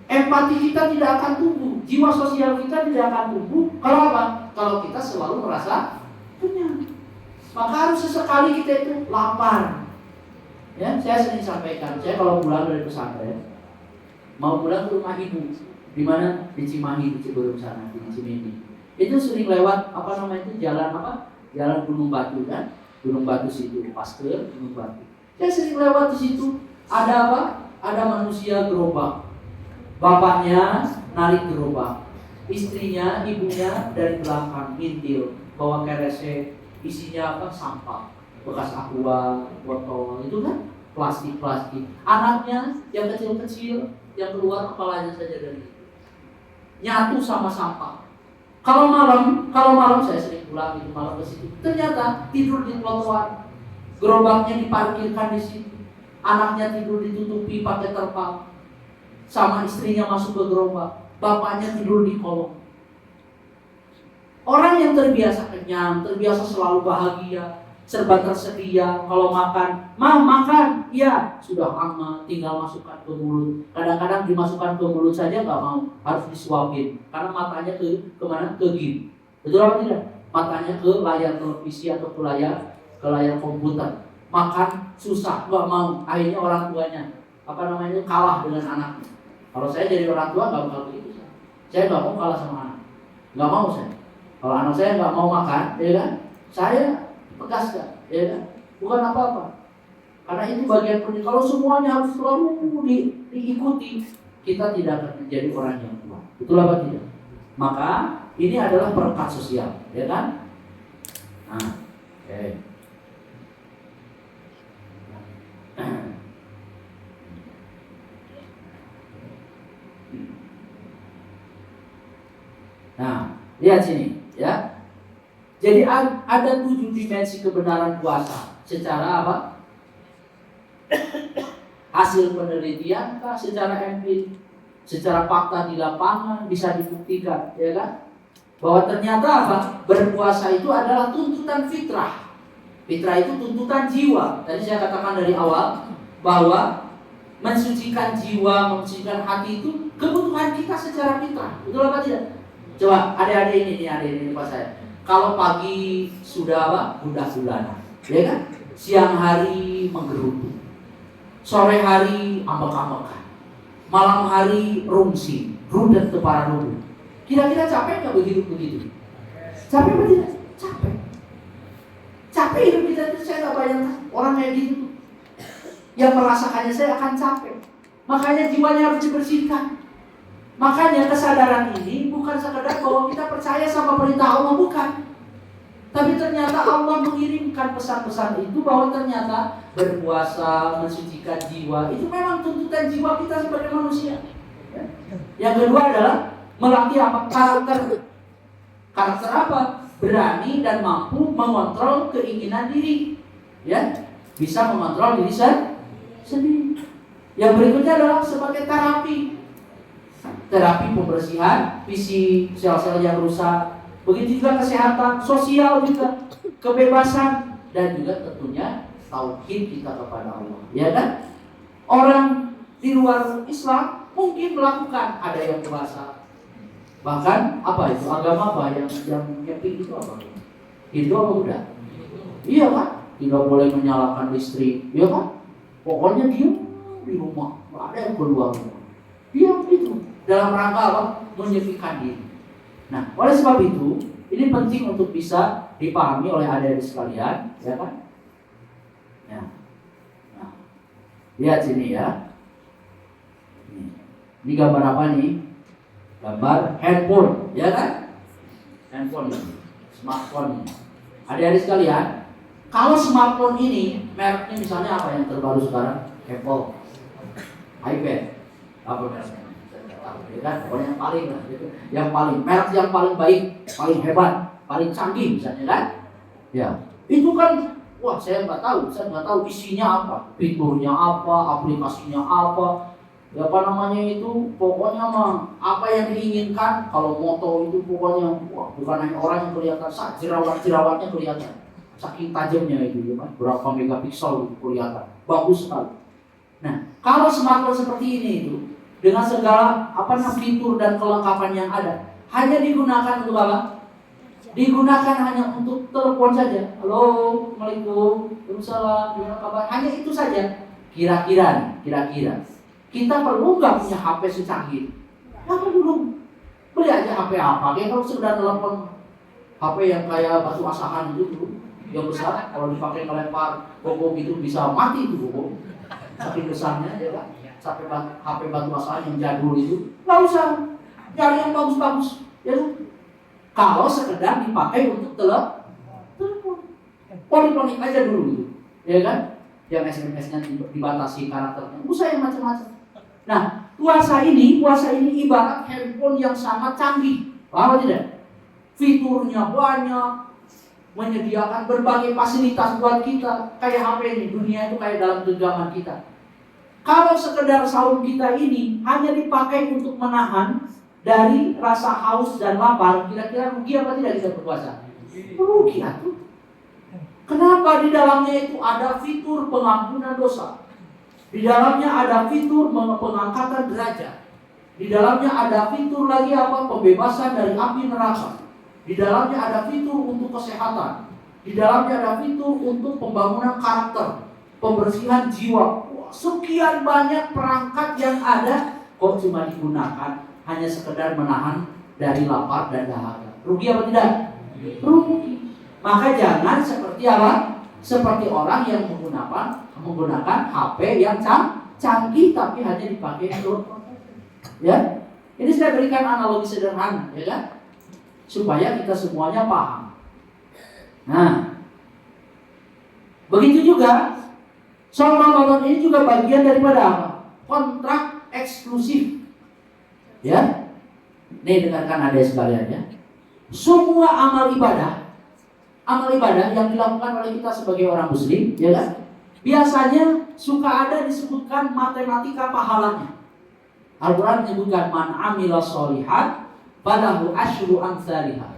Empati kita tidak akan tumbuh, jiwa sosial kita tidak akan tumbuh. Kalau apa? Kalau kita selalu merasa kenyang. Maka harus sesekali kita itu lapar. Ya, saya sering sampaikan, saya kalau pulang dari pesantren, mau pulang ke rumah ibu, di mana? Di Cimahi, di Ciberem sana, di Cimindi. Itu sering lewat apa namanya itu jalan apa? Jalan Gunung Batu kan? Gunung Batu situ, Pasker, Gunung Batu. Saya sering lewat di situ. Ada apa? Ada manusia gerobak. Bapaknya narik gerobak, istrinya, ibunya dari belakang ngintil, bawa kerese, isinya apa? Sampah, bekas aqua, botol, itu kan plastik. Anaknya yang kecil-kecil, yang keluar kepalanya saja dari itu, nyatu sama sampah. Kalau malam saya sering pulang itu malam ke situ, ternyata tidur di trotoar, gerobaknya diparkirkan di situ, anaknya tidur ditutupi pakai terpal. Sama istrinya masuk ke gerobak, bapaknya tidur di kolong. Orang yang terbiasa kenyang, terbiasa selalu bahagia, serba tersedia. Kalau makan, makan, iya, sudah aman, tinggal masukkan ke mulut. Kadang-kadang dimasukkan ke mulut saja nggak mau, harus disuapin, karena matanya ke kemana? Ke gim. Betul apa tidak? Matanya ke layar televisi atau ke layar komputer. Makan susah, nggak mau. Akhirnya orang tuanya kalah dengan anaknya. Kalau saya jadi orang tua nggak bakal begitu. Saya nggak mau kalah sama anak, nggak mau saya. Kalau anak saya nggak mau makan, ya kan, saya tegaskan, ya kan, bukan apa-apa. Karena itu bagian penting. Kalau semuanya harus selalu diikuti, kita tidak akan menjadi orang yang kuat. Betul apa tidak? Maka ini adalah perekat sosial, ya kan? Nah, oke. Nah, lihat sini, ya. Jadi ada 7 dimensi kebenaran puasa. Secara apa? Hasil penelitian kah? Secara empirik, secara fakta di lapangan bisa dibuktikan, ya kan? Bahwa ternyata apa? Berpuasa itu adalah tuntutan fitrah. Fitrah itu tuntutan jiwa. Tadi saya katakan dari awal bahwa mensucikan jiwa, mensucikan hati itu kebutuhan kita secara fitrah. Betul apa tidak? Coba adik-adik ini pas saya. Kalau pagi sudah apa? Gundah-gulana, ya kan? Siang hari menggerutu, sore hari ambek-ambekan, malam hari rungsi, rudet kepala dulu. Kira-kira capek nggak begitu? Capek apa tidak? Capek hidup kita itu. Saya nggak bayangkan orang kayak gitu. Yang merasakannya saya akan capek. Makanya jiwanya harus dibersihkan. Makanya kesadaran ini bukan sekedar bahwa kita percaya sama perintah Allah, bukan. Tapi ternyata Allah mengirimkan pesan-pesan itu bahwa ternyata berpuasa, mensucikan jiwa itu memang tuntutan jiwa kita sebagai manusia. Yang kedua adalah melatih apa? Karakter. Karakter apa? Berani dan mampu mengontrol keinginan diri. Ya, bisa mengontrol diri sendiri. Yang berikutnya adalah sebagai terapi pembersihan visi sel-sel yang rusak. Begitu juga kesehatan sosial juga, kebebasan, dan juga tentunya tauhid kita kepada Allah, ya kan? Orang di luar Islam mungkin melakukan, ada yang puasa, bahkan apa itu agama apa yang happy itu apa? Hindu apa Buddha? Iya kan? Tidak boleh menyalakan listrik, iya kan? Pokoknya diam di rumah, nggak ada yang keluar. Diam itu dalam rangka apa? Menyefikan diri. Nah, oleh sebab itu, ini penting untuk bisa dipahami oleh adik-adik sekalian, ya kan? Ya. Nah, lihat sini ya. Ini gambar apa nih? Gambar handphone, ya kan? Handphone ini, smartphone ini. Adik-adik sekalian, kalau smartphone ini mereknya misalnya apa yang terbaru sekarang? Apple, iPad, apa mereknya? Ya kan, pokoknya yang paling lah, gitu. Yang paling, merek yang paling baik, paling hebat, paling canggih misalnya kan? Ya, itu kan, wah saya nggak tahu isinya apa, fiturnya apa, aplikasinya apa, ya apa namanya itu, pokoknya mah apa yang diinginkan. Kalau moto itu pokoknya, wah bukan hanya orang yang kelihatan, jerawatnya kelihatan, saking tajamnya itu, ya kan? Berapa megapiksel itu kelihatan, bagus sekali. Nah, kalau smartphone seperti ini itu dengan segala fitur dan kelengkapan yang ada, hanya digunakan untuk apa? Digunakan hanya untuk telepon saja. Halo, Assalamualaikum, Waalaikumsalam, gimana kabar? Hanya itu saja. Kira-kira kita perlu nggak punya HP secanggih? Nggak perlu. Beli aja HP apa? Kayak kalau sudah telepon HP yang kayak batu asahan itu tuh, yang besar, kalau dipakai ngelempar bom itu bisa mati itu bom. Saking besarnya, ya kan? Sampai HP batu asahan yang jadul itu, nggak usah cari yang bagus-bagus, ya kan? Kalau sekedar dipakai untuk telepon, polik-polik aja dulu gitu, ya kan? Yang SMS-nya dibatasi karakternya, usah yang macam-macam. Nah, puasa ini ibarat handphone yang sangat canggih, paham tidak? Fiturnya banyak, menyediakan berbagai fasilitas buat kita. Kayak HP ini, dunia itu kayak dalam genggaman kita. Kalau sekedar saum kita ini hanya dipakai untuk menahan dari rasa haus dan lapar, kira-kira rugi apa tidak kita berpuasa? Rugi atuh. Kenapa? Di dalamnya itu ada fitur pengampunan dosa. Di dalamnya ada fitur pengangkatan derajat. Di dalamnya ada fitur lagi pembebasan dari api neraka. Di dalamnya ada fitur untuk kesehatan. Di dalamnya ada fitur untuk pembangunan karakter, pembersihan jiwa. Wah, sekian banyak perangkat yang ada, kok cuma digunakan hanya sekedar menahan dari lapar dan dahaga. Rugi apa tidak? Rugi. Maka jangan seperti seperti orang yang menggunakan HP yang canggih tapi hanya dipakai untuk, ya. Ini saya berikan analogi sederhana, ya kan? Supaya kita semuanya paham. Nah, begitu juga Shaul Ramadan ini juga bagian daripada apa? Kontrak eksklusif. Ya. Nih dengarkan adik sekalian ya. Semua amal ibadah yang dilakukan oleh kita sebagai orang muslim, ya kan? Biasanya suka ada disebutkan matematika pahalanya. Al-Quran menyebutkan man amila sholihan falahu asyru amsalihah.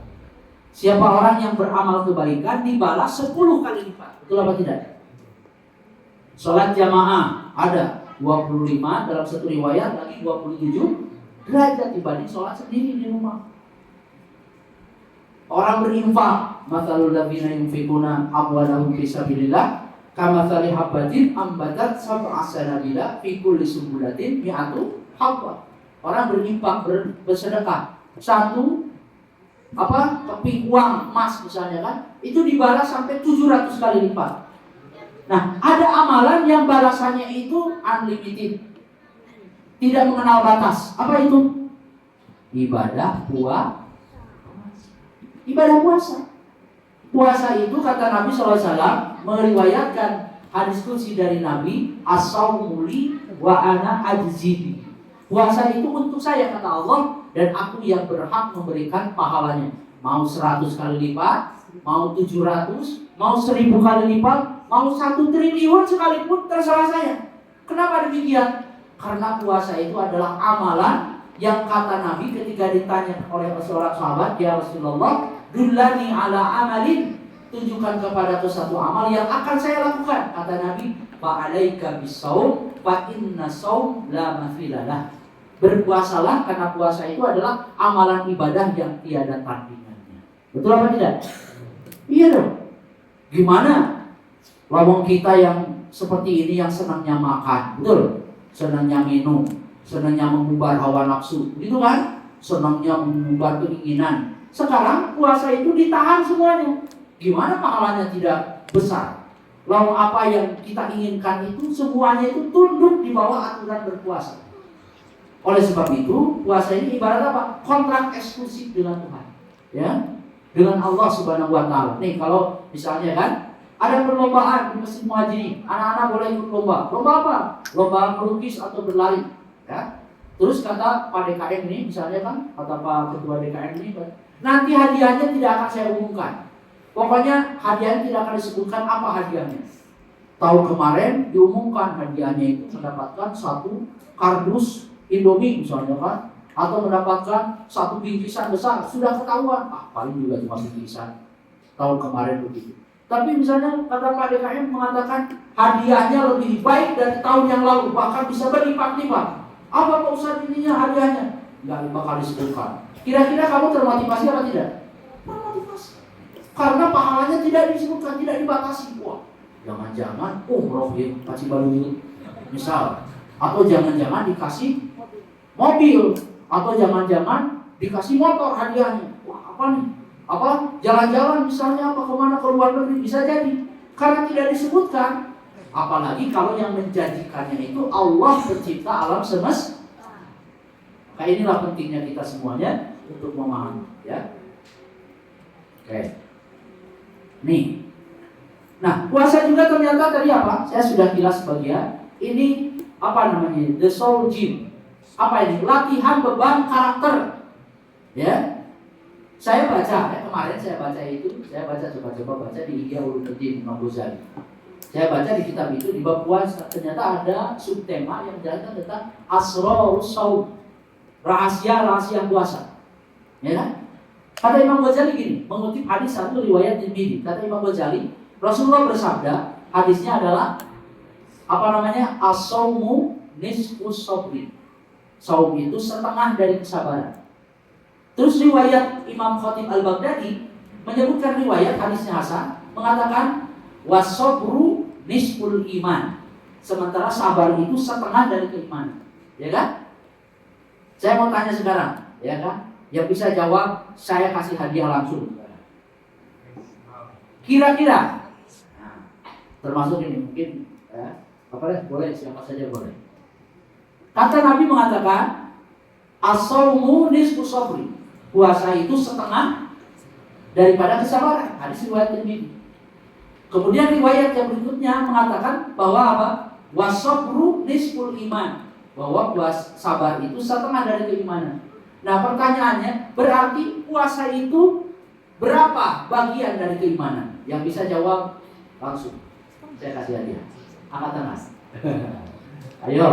Siapa orang yang beramal kebaikan dibalas 10 kali lipat. Betul apa tidak? Salat jamaah ada 25, dalam satu riwayat lagi 27 derajat dibanding sholat sendiri di rumah. Orang berinfak, matsalul ladzina yunfikuna amwalahum fi sabilillah kamatsali habatin ambatat sab'a sanabila fi kulli sumbulatin mi'atu habba. Orang berinfak, bersedekah satu keping uang emas misalnya kan, itu dibalas sampai 700 kali lipat. Nah, ada amalan yang balasannya itu unlimited, tidak mengenal batas. Apa itu? Ibadah puasa. Puasa itu kata Nabi SAW meriwayatkan hadis qudsi dari Nabi, as-shaumu li wa ana ajzibi. Puasa itu untuk saya kata Allah, dan aku yang berhak memberikan pahalanya. Mau 100 kali lipat, mau 700, mau 1000 kali lipat, mau 1 triliun sekalipun, terserah saya. Kenapa demikian? Karena puasa itu adalah amalan yang kata Nabi ketika ditanya oleh seorang sahabat, ya Rasulullah, dullani ala amalin, tunjukkan kepadaku satu amal yang akan saya lakukan. Kata Nabi, fa'alaika bisawm fa inna sawm la mathilalah. Berpuasalah karena puasa itu adalah amalan ibadah yang tiada tandingannya. Betul apa tidak? Iya dong. Gimana lawang kita yang seperti ini yang senangnya makan, betul? Senangnya minum, senangnya mengumbar hawa nafsu, gitu kan? Senangnya mengumbar keinginan. Sekarang puasa itu ditahan semuanya. Gimana pahalanya tidak besar? Lalu apa yang kita inginkan itu semuanya itu tunduk di bawah aturan berpuasa. Oleh sebab itu, puasa ini ibarat apa? Kontrak eksklusif dengan Tuhan, ya, dengan Allah Subhanahu Wa Taala. Nih kalau misalnya kan ada perlombaan di Masjid Muhajirin, anak-anak boleh ikut lomba. Lomba apa? Lomba melukis atau berlari, ya. Terus kata Pak DKM ini, misalnya kan, kata Pak Ketua DKM ini, nanti hadiahnya tidak akan saya umumkan. Pokoknya hadiahnya tidak akan disebutkan apa hadiahnya. Tahun kemarin diumumkan hadiahnya itu mendapatkan 1 kardus Indomie misalnya kan, atau mendapatkan 1 bingkisan besar, sudah ketahuan. Paling juga cuma bingkisan. Tahun kemarin begitu. Tapi misalnya kata Pak DKM mengatakan hadiahnya lebih baik dari tahun yang lalu, bahkan bisa berlipat-lipat. Apa Pak Ustaz ininya hadiahnya? Nggak bakal disebutkan. Kira-kira kamu termotivasi apa tidak? Termotivasi. Karena pahalanya tidak disebutkan, tidak dibatasi. Wah, jangan-jangan umroh ya Pak Cibalu misal, atau jangan-jangan dikasih mobil, atau jangan-jangan dikasih motor hadiahnya. Wah, apa nih? Apa? Jalan-jalan misalnya apa kemana ke luar negeri bisa jadi. Karena tidak disebutkan. Apalagi kalau yang menjadikannya itu Allah pencipta alam semesta. Kayak inilah pentingnya kita semuanya untuk memahami, ya. Oke. Nih. Nah, puasa juga ternyata tadi apa? Saya sudah kilas sebagian. Ini apa namanya? The soul gym. Apa ini? Latihan beban karakter. Ya. Saya baca, kemarin saya baca coba baca di Ihya Ulumuddin Imam Ghazali. Saya baca di kitab itu di bab puasa ternyata ada subtema yang menjelaskan tentang asrarus shaum, rahasia puasa. Ya kan? Kata Imam Ghazali gini, mengutip hadis satu riwayat Tirmidzi. Kata Imam Ghazali, Rasulullah bersabda, hadisnya adalah apa namanya? As-shaumu nisfus sabri. Saum itu setengah dari kesabaran. Terus riwayat Imam Khatib Al-Baghdadi menyebutkan riwayat hadisnya Hasan mengatakan was-sabru nisful iman. Sementara sabar itu setengah dari keimanan. Ya kan? Saya mau tanya sekarang, ya kan? Yang bisa jawab saya kasih hadiah langsung. Kira-kira termasuk ini mungkin ya, boleh siapa saja boleh. Kata Nabi mengatakan as-shaumu nisfu sabri. Puasa itu setengah daripada kesabaran. Hadis riwayat Tirmidzi. Kemudian riwayat yang berikutnya mengatakan bahwa apa? Wasabru nisful iman. Bahwa sabar itu setengah dari keimanan. Nah, pertanyaannya, berarti puasa itu berapa bagian dari keimanan? Yang bisa jawab langsung. Saya kasih hadiah. Angkat tangan. Ayo,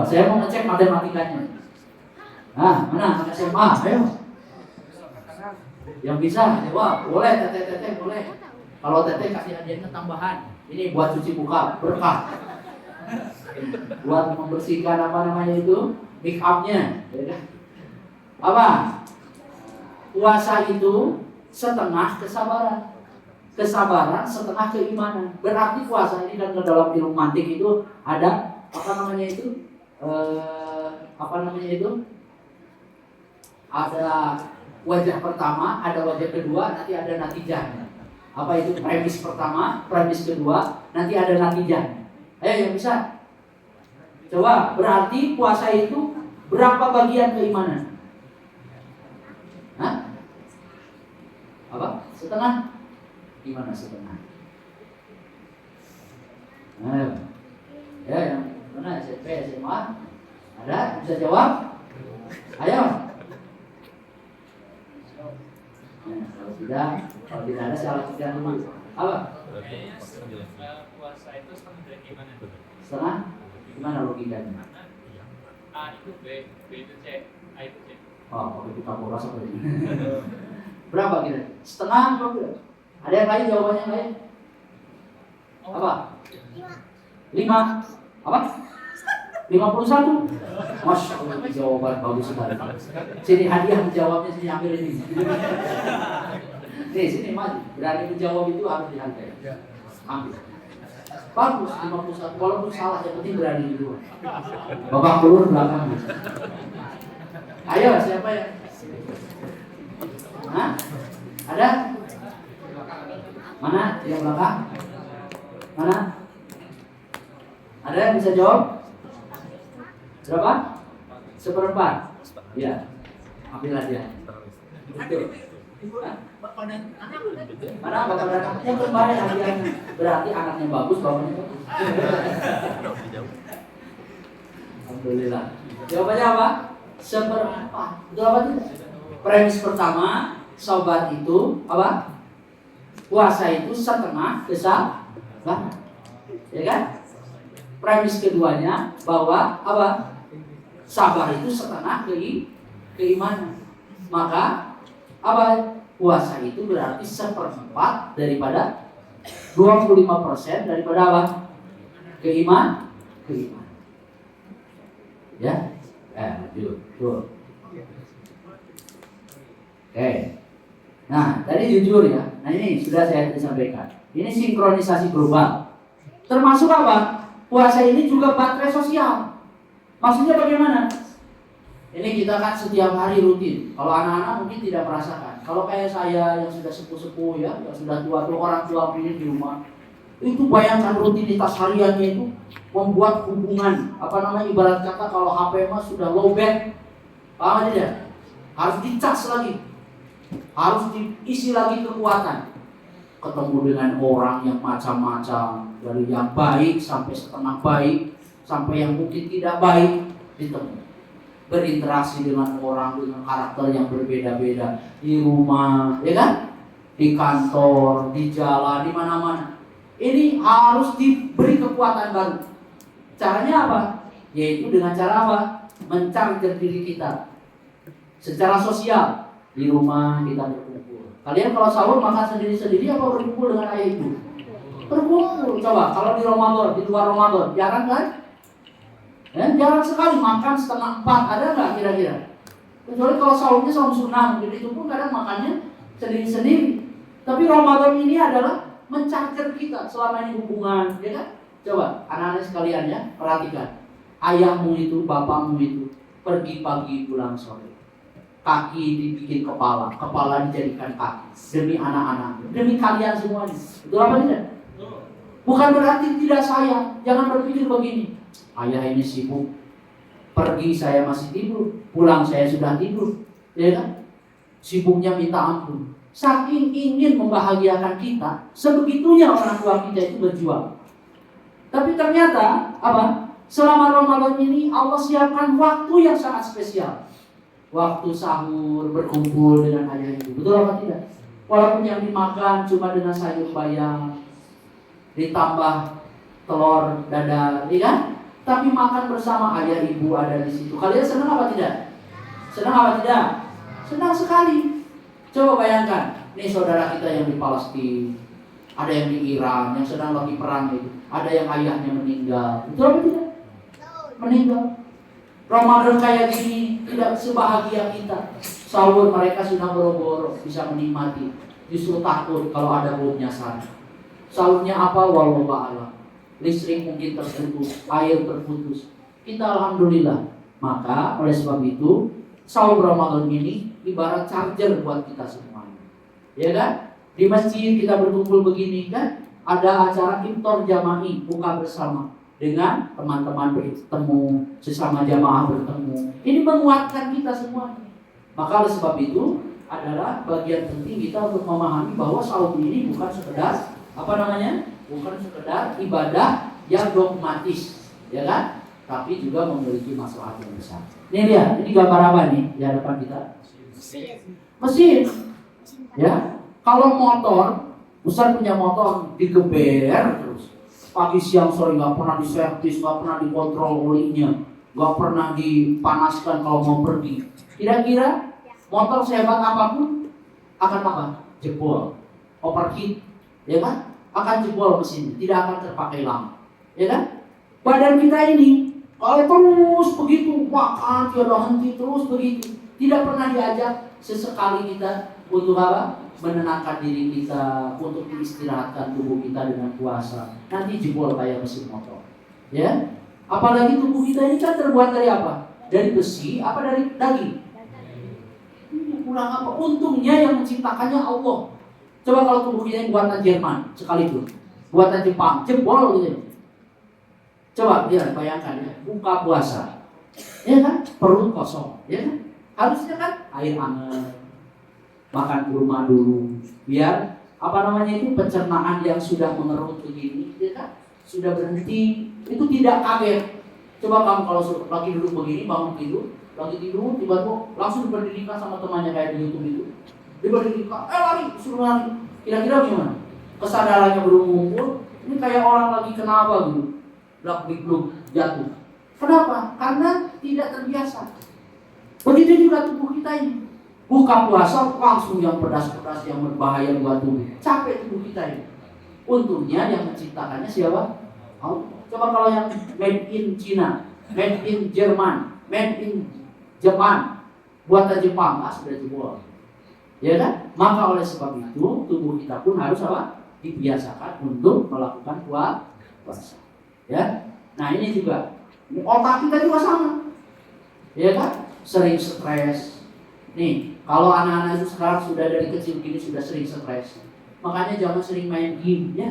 saya mau ngecek matematikanya. Nah, mana anak SMA? Ayo. Yang bisa jawab, boleh teteh boleh. Kalau teteh kasih hadiahnya tambahan. Ini buat cuci muka, berkah. Buat membersihkan apa namanya itu, make up-nya. Apa? Puasa itu setengah kesabaran. Kesabaran setengah keimanan. Berarti puasa ini dan dalam ilmu mantik itu ada apa namanya itu? Ada wajah pertama, ada wajah kedua, nanti ada natijahnya. Apa itu? Premis pertama, premis kedua, nanti ada natijahnya. Ayo yang bisa. Coba, berarti puasa itu berapa bagian keimanan? Hah? Apa? Setengah? Gimana setengah? Ayo. Ya, yang mana? SMP, SMA? Ada? Bisa jawab? Ayo. Kalau tidak ada saya lakukan dulu. Apa? Puasa itu setengah dari gimana? Setengah? Gimana logikanya? A itu B, B itu C, A itu C. Oh, oke kita mau rasa ini. Berapa kira? Setengah berapa? Ada yang lain jawabannya yang lain? Apa? 5. Apa? 51. Masya Allah, jawaban bagus sekali. Sini hadiah menjawabnya, sini ambil ini. Nih, sini maju. Berani menjawab itu harus dihargai. Ambil. Bagus, 51. Walaupun salah, yang penting berani dulu. Babak belur belakang. Ayo, siapa ya? Hah? Ada? Mana? Yang belakang? Mana? Ada yang bisa jawab? Berapa? 1/4. Ya. Ambil aja. Betul. Mana bapak dan anaknya kembali hadiahnya. Berarti anaknya bagus, bapaknya bagus. Alhamdulillah. Jawabannya apa? 1/4. Itu apa itu? Premis pertama, sabar itu apa? Puasa itu setengah kesabaran. Ya kan? Premis keduanya bahwa apa? Sabar itu setengah keimanan. Maka apa? Puasa itu berarti 1/4 daripada 25% daripada apa? Keimanan. Ya, maju, tuh. Oke. Nah, tadi jujur ya. Nah ini sudah saya sampaikan. Ini sinkronisasi global. Termasuk apa? Puasa ini juga baterai sosial. Maksudnya bagaimana? Ini kita kan setiap hari rutin. Kalau anak-anak mungkin tidak merasakan. Kalau kayak saya yang sudah sepuh-sepuh ya, yang sudah tua, orang tua ini di rumah, itu bayangkan rutinitas hariannya itu membuat hubungan. Ibarat kata kalau HP mah sudah lowbat, paham tidak? Harus dicas lagi, harus diisi lagi kekuatan. Ketemu dengan orang yang macam-macam, dari yang baik sampai setengah baik, sampai yang mungkin tidak baik ditemu. Berinteraksi dengan orang dengan karakter yang berbeda-beda di rumah, ya kan? Di kantor, di jalan, di mana-mana. Ini harus diberi kekuatan baru. Caranya apa? Yaitu dengan cara apa? Mencari diri kita. Secara sosial, di rumah kita berkumpul. Kalian kalau sahur makan sendiri-sendiri apa berkumpul dengan ayah ibu? Berkumpul. Coba kalau di Ramadan, di luar Ramadan, jarang kan? Jarang sekali makan 3:30, ada nggak kira-kira? Kecuali kalau sahurnya sahur sunnah, itu pun kadang makannya sendiri-sendiri. Tapi Ramadan ini adalah mencajar kita selama ini hubungan, ya kan? Coba anak-anak sekalian ya, perhatikan. Ayahmu itu, bapakmu itu pergi pagi pulang sore. Kaki dibikin kepala, kepala dijadikan kaki demi anak-anak, demi kalian semuanya. Betul apa tidak? Bukan berarti tidak sayang. Jangan berpikir begini. Ayah ini sibuk, pergi saya masih tidur, pulang saya sudah tidur, ya kan? Sibuknya minta ampun. Saking ingin membahagiakan kita, sebegitunya orang tua kita itu berjuang. Tapi ternyata apa? Selama Ramadan ini Allah siapkan waktu yang sangat spesial. Waktu sahur berkumpul dengan ayah ibu. Betul apa tidak? Walaupun yang dimakan cuma dengan sayur bayam, ditambah telur dadar, ya kan? Tapi makan bersama ayah ibu ada di situ. Kalian senang apa tidak? Senang apa tidak? Senang sekali. Coba bayangkan, nih saudara kita yang di Palestina, ada yang di Iran, yang sedang lagi perang itu, ada yang ayahnya meninggal. Betul apa tidak? Meninggal. Ramadan kayak gini tidak sebahagia kita. Sahur mereka sudah boro-boro bisa menikmati. Justru takut kalau ada bom nyasar. Sahurnya apa? Wallahu a'lam. Listrik mungkin terputus, air terputus. Kita alhamdulillah. Maka oleh sebab itu sahur Ramadan ini ibarat charger buat kita semuanya. Ya kan? Di masjid kita berkumpul begini kan? Ada acara iftar jama'i, buka bersama dengan teman-teman bertemu, sesama jamaah bertemu. Ini menguatkan kita semuanya. Maka oleh sebab itu adalah bagian penting kita untuk memahami bahwa sahur ini bukan sekedar bukan sekedar ibadah yang dogmatis, ya kan? Tapi juga memiliki masalah yang besar. Ini lihat, ini gambar apa nih di hadapan kita? Mesin. Ya, kalau motor, Ustaz punya motor digeber terus. Pagi siang sore nggak pernah diservis, nggak pernah dikontrol olinya, nggak pernah dipanaskan kalau mau pergi. Kira-kira motor sehebat apapun akan apa? Jebol, overheat, ya kan? Akan jebol mesin, tidak akan terpakai lama, ya kan? Badan kita ini kalau terus begitu makan tiada henti terus begitu, tidak pernah diajak sesekali kita untuk apa? Menenangkan diri kita, untuk diistirahatkan tubuh kita dengan puasa. Nanti jebol kayak mesin motor, ya? Apalagi tubuh kita ini kan terbuat dari apa? Dari besi, apa dari daging? Kurang apa? Untungnya yang menciptakannya Allah. Coba kalau tubuh kita ini buatan Jerman sekalipun, buatan Jepang, jebol gitu. Coba ya bayangkan ya, buka puasa, ya kan, perut kosong, ya kan, harusnya kan air hangat, makan kurma dulu, biar itu pencernaan yang sudah mengerut begini, ya kan, sudah berhenti, itu tidak kaget. Coba kamu kalau lagi duduk begini, bangun tidur, lagi tidur, tiba-tiba langsung berdirikan sama temannya kayak di YouTube itu. Dia berdirikan, lari, suruh lari. Kira-kira gimana? Kesadarannya belum ngumpul, ini kayak orang lagi kena apa gitu. Blak-bluk jatuh. Kenapa? Karena tidak terbiasa. Begitu juga tubuh kita ini. Buka puasa langsung yang pedas-pedas yang berbahaya buat tubuh. Capek tubuh kita ini. Untungnya yang menciptakannya siapa? Oh. Coba kalau yang made in China, made in Jerman, made in Jepang, buatan Jepang, sudah jebol. Ya kan? Maka oleh sebab itu tubuh kita pun harus apa? Dibiasakan untuk melakukan puasa. Ya. Nah ini juga, ini otak kita juga sama. Ya kan? Sering stres. Nih, kalau anak-anak itu sekarang sudah dari kecil gini sudah sering stres. Makanya jangan sering main game, ya.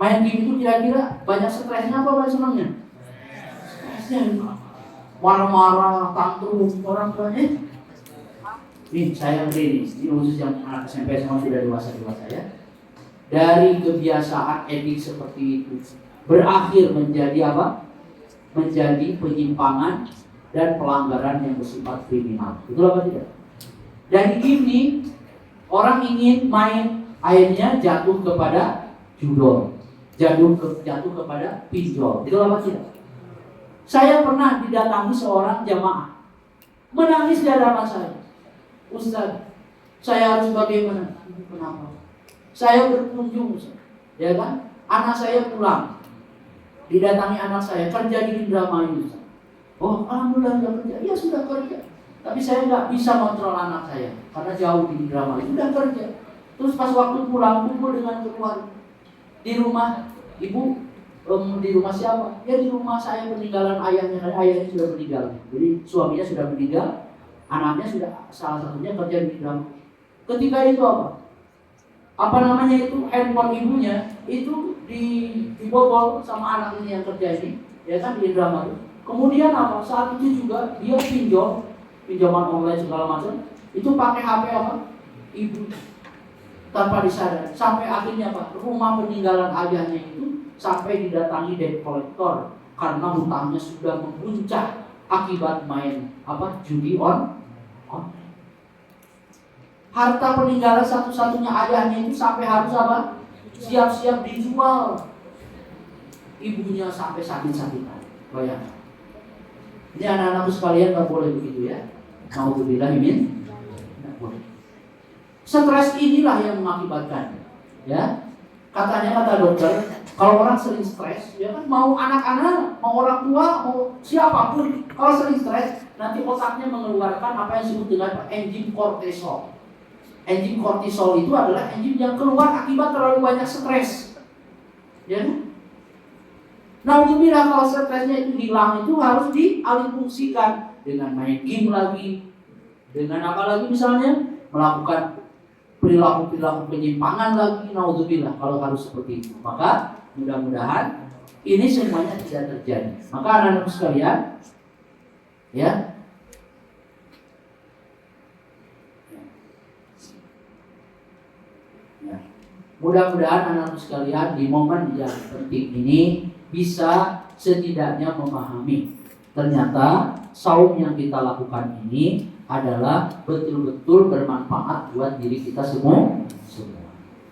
Main game itu kira-kira banyak stresnya apa banyak senangnya? Stresnya marah-marah, tantrum, orang tuanya. Nih saya ini khusus yang anak SMP sama sudah dewasa ya. Dari kebiasaan edik seperti itu berakhir menjadi apa? Menjadi penyimpangan dan pelanggaran yang bersifat kriminal. Betul apa tidak? Dari ini orang ingin main, akhirnya jatuh kepada judol, jatuh kepada pinjol. Betul apa tidak? Saya pernah didatangi seorang jamaah menangis di hadapan saya. Ustaz, saya harus bagaimana? Kenapa? Saya berkunjung, Ustaz. Ya kan? Anak saya pulang. Didatangi anak saya, kerja di Indramayu, Ustaz. Oh, alhamdulillah sudah kerja. Ya sudah kerja. Tapi saya nggak bisa kontrol anak saya karena jauh di Indramayu. Sudah kerja. Terus pas waktu pulang kumpul dengan keluarga. Di rumah ibu, di rumah siapa? Ya di rumah saya peninggalan ayahnya. Ayahnya sudah meninggal. Jadi suaminya sudah meninggal. Anaknya sudah salah satunya kerja di Indramayu. Ketika itu apa? Apa namanya itu handphone ibunya itu dibobol sama anak ini yang kerja ini, ya kan di Indramayu. Kemudian apa? Saat itu juga dia pinjaman online segala macam. Itu pakai HP apa? Ibu tanpa disadari. Sampai akhirnya apa? Rumah peninggalan ayahnya itu sampai didatangi debt collector karena hutangnya sudah memuncak akibat main apa? Judi on. Harta peninggalan satu-satunya ayahnya itu sampai harus apa? Siap-siap dijual. Ibunya sampai sakit-sakitan. Bayangkan. Ini anak-anakku sekalian gak boleh begitu ya. Nauzubillah min. Gak boleh. Stres inilah yang mengakibatkan. Ya. Kata dokter, kalau orang sering stres, ya kan mau anak-anak, mau orang tua, mau siapapun, kalau sering stres, nanti otaknya mengeluarkan apa yang disebut dengan enzim kortisol. Enzim kortisol itu adalah enzim yang keluar akibat terlalu banyak stres. Ya kan? Nauzubillah kalau stresnya itu hilang itu harus dialihfungsikan dengan main game lagi, dengan apa lagi misalnya melakukan perilaku penyimpangan lagi. Nauzubillah kalau harus seperti itu. Maka mudah-mudahan ini semuanya tidak terjadi. Maka anak-anak sekalian, ya. Mudah-mudahan anak-anak sekalian di momen yang penting ini bisa setidaknya memahami ternyata saum yang kita lakukan ini adalah betul-betul bermanfaat buat diri kita semua.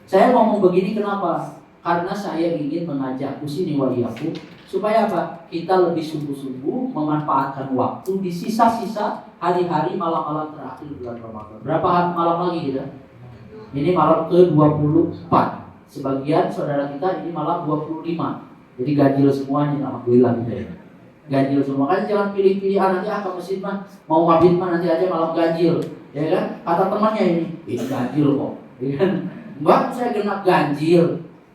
Saya ngomong begini kenapa? Karena saya ingin mengajak kusini wa iyyakum supaya apa? Kita lebih sungguh-sungguh memanfaatkan waktu di sisa-sisa hari-hari malam-malam terakhir bulan Ramadan. Berapa malam lagi kita? Ini malam ke-24. Sebagian saudara kita ini malam 25. Jadi ganjil semuanya, alhamdulillah gitu ya. Ganjil semua. Kan jangan pilih-pilih nanti ke masjid mah mau mabit mah nanti aja malam ganjil. Ya kan? Kata temannya ini ganjil kok. Ya kan? Mbak, saya genap ganjil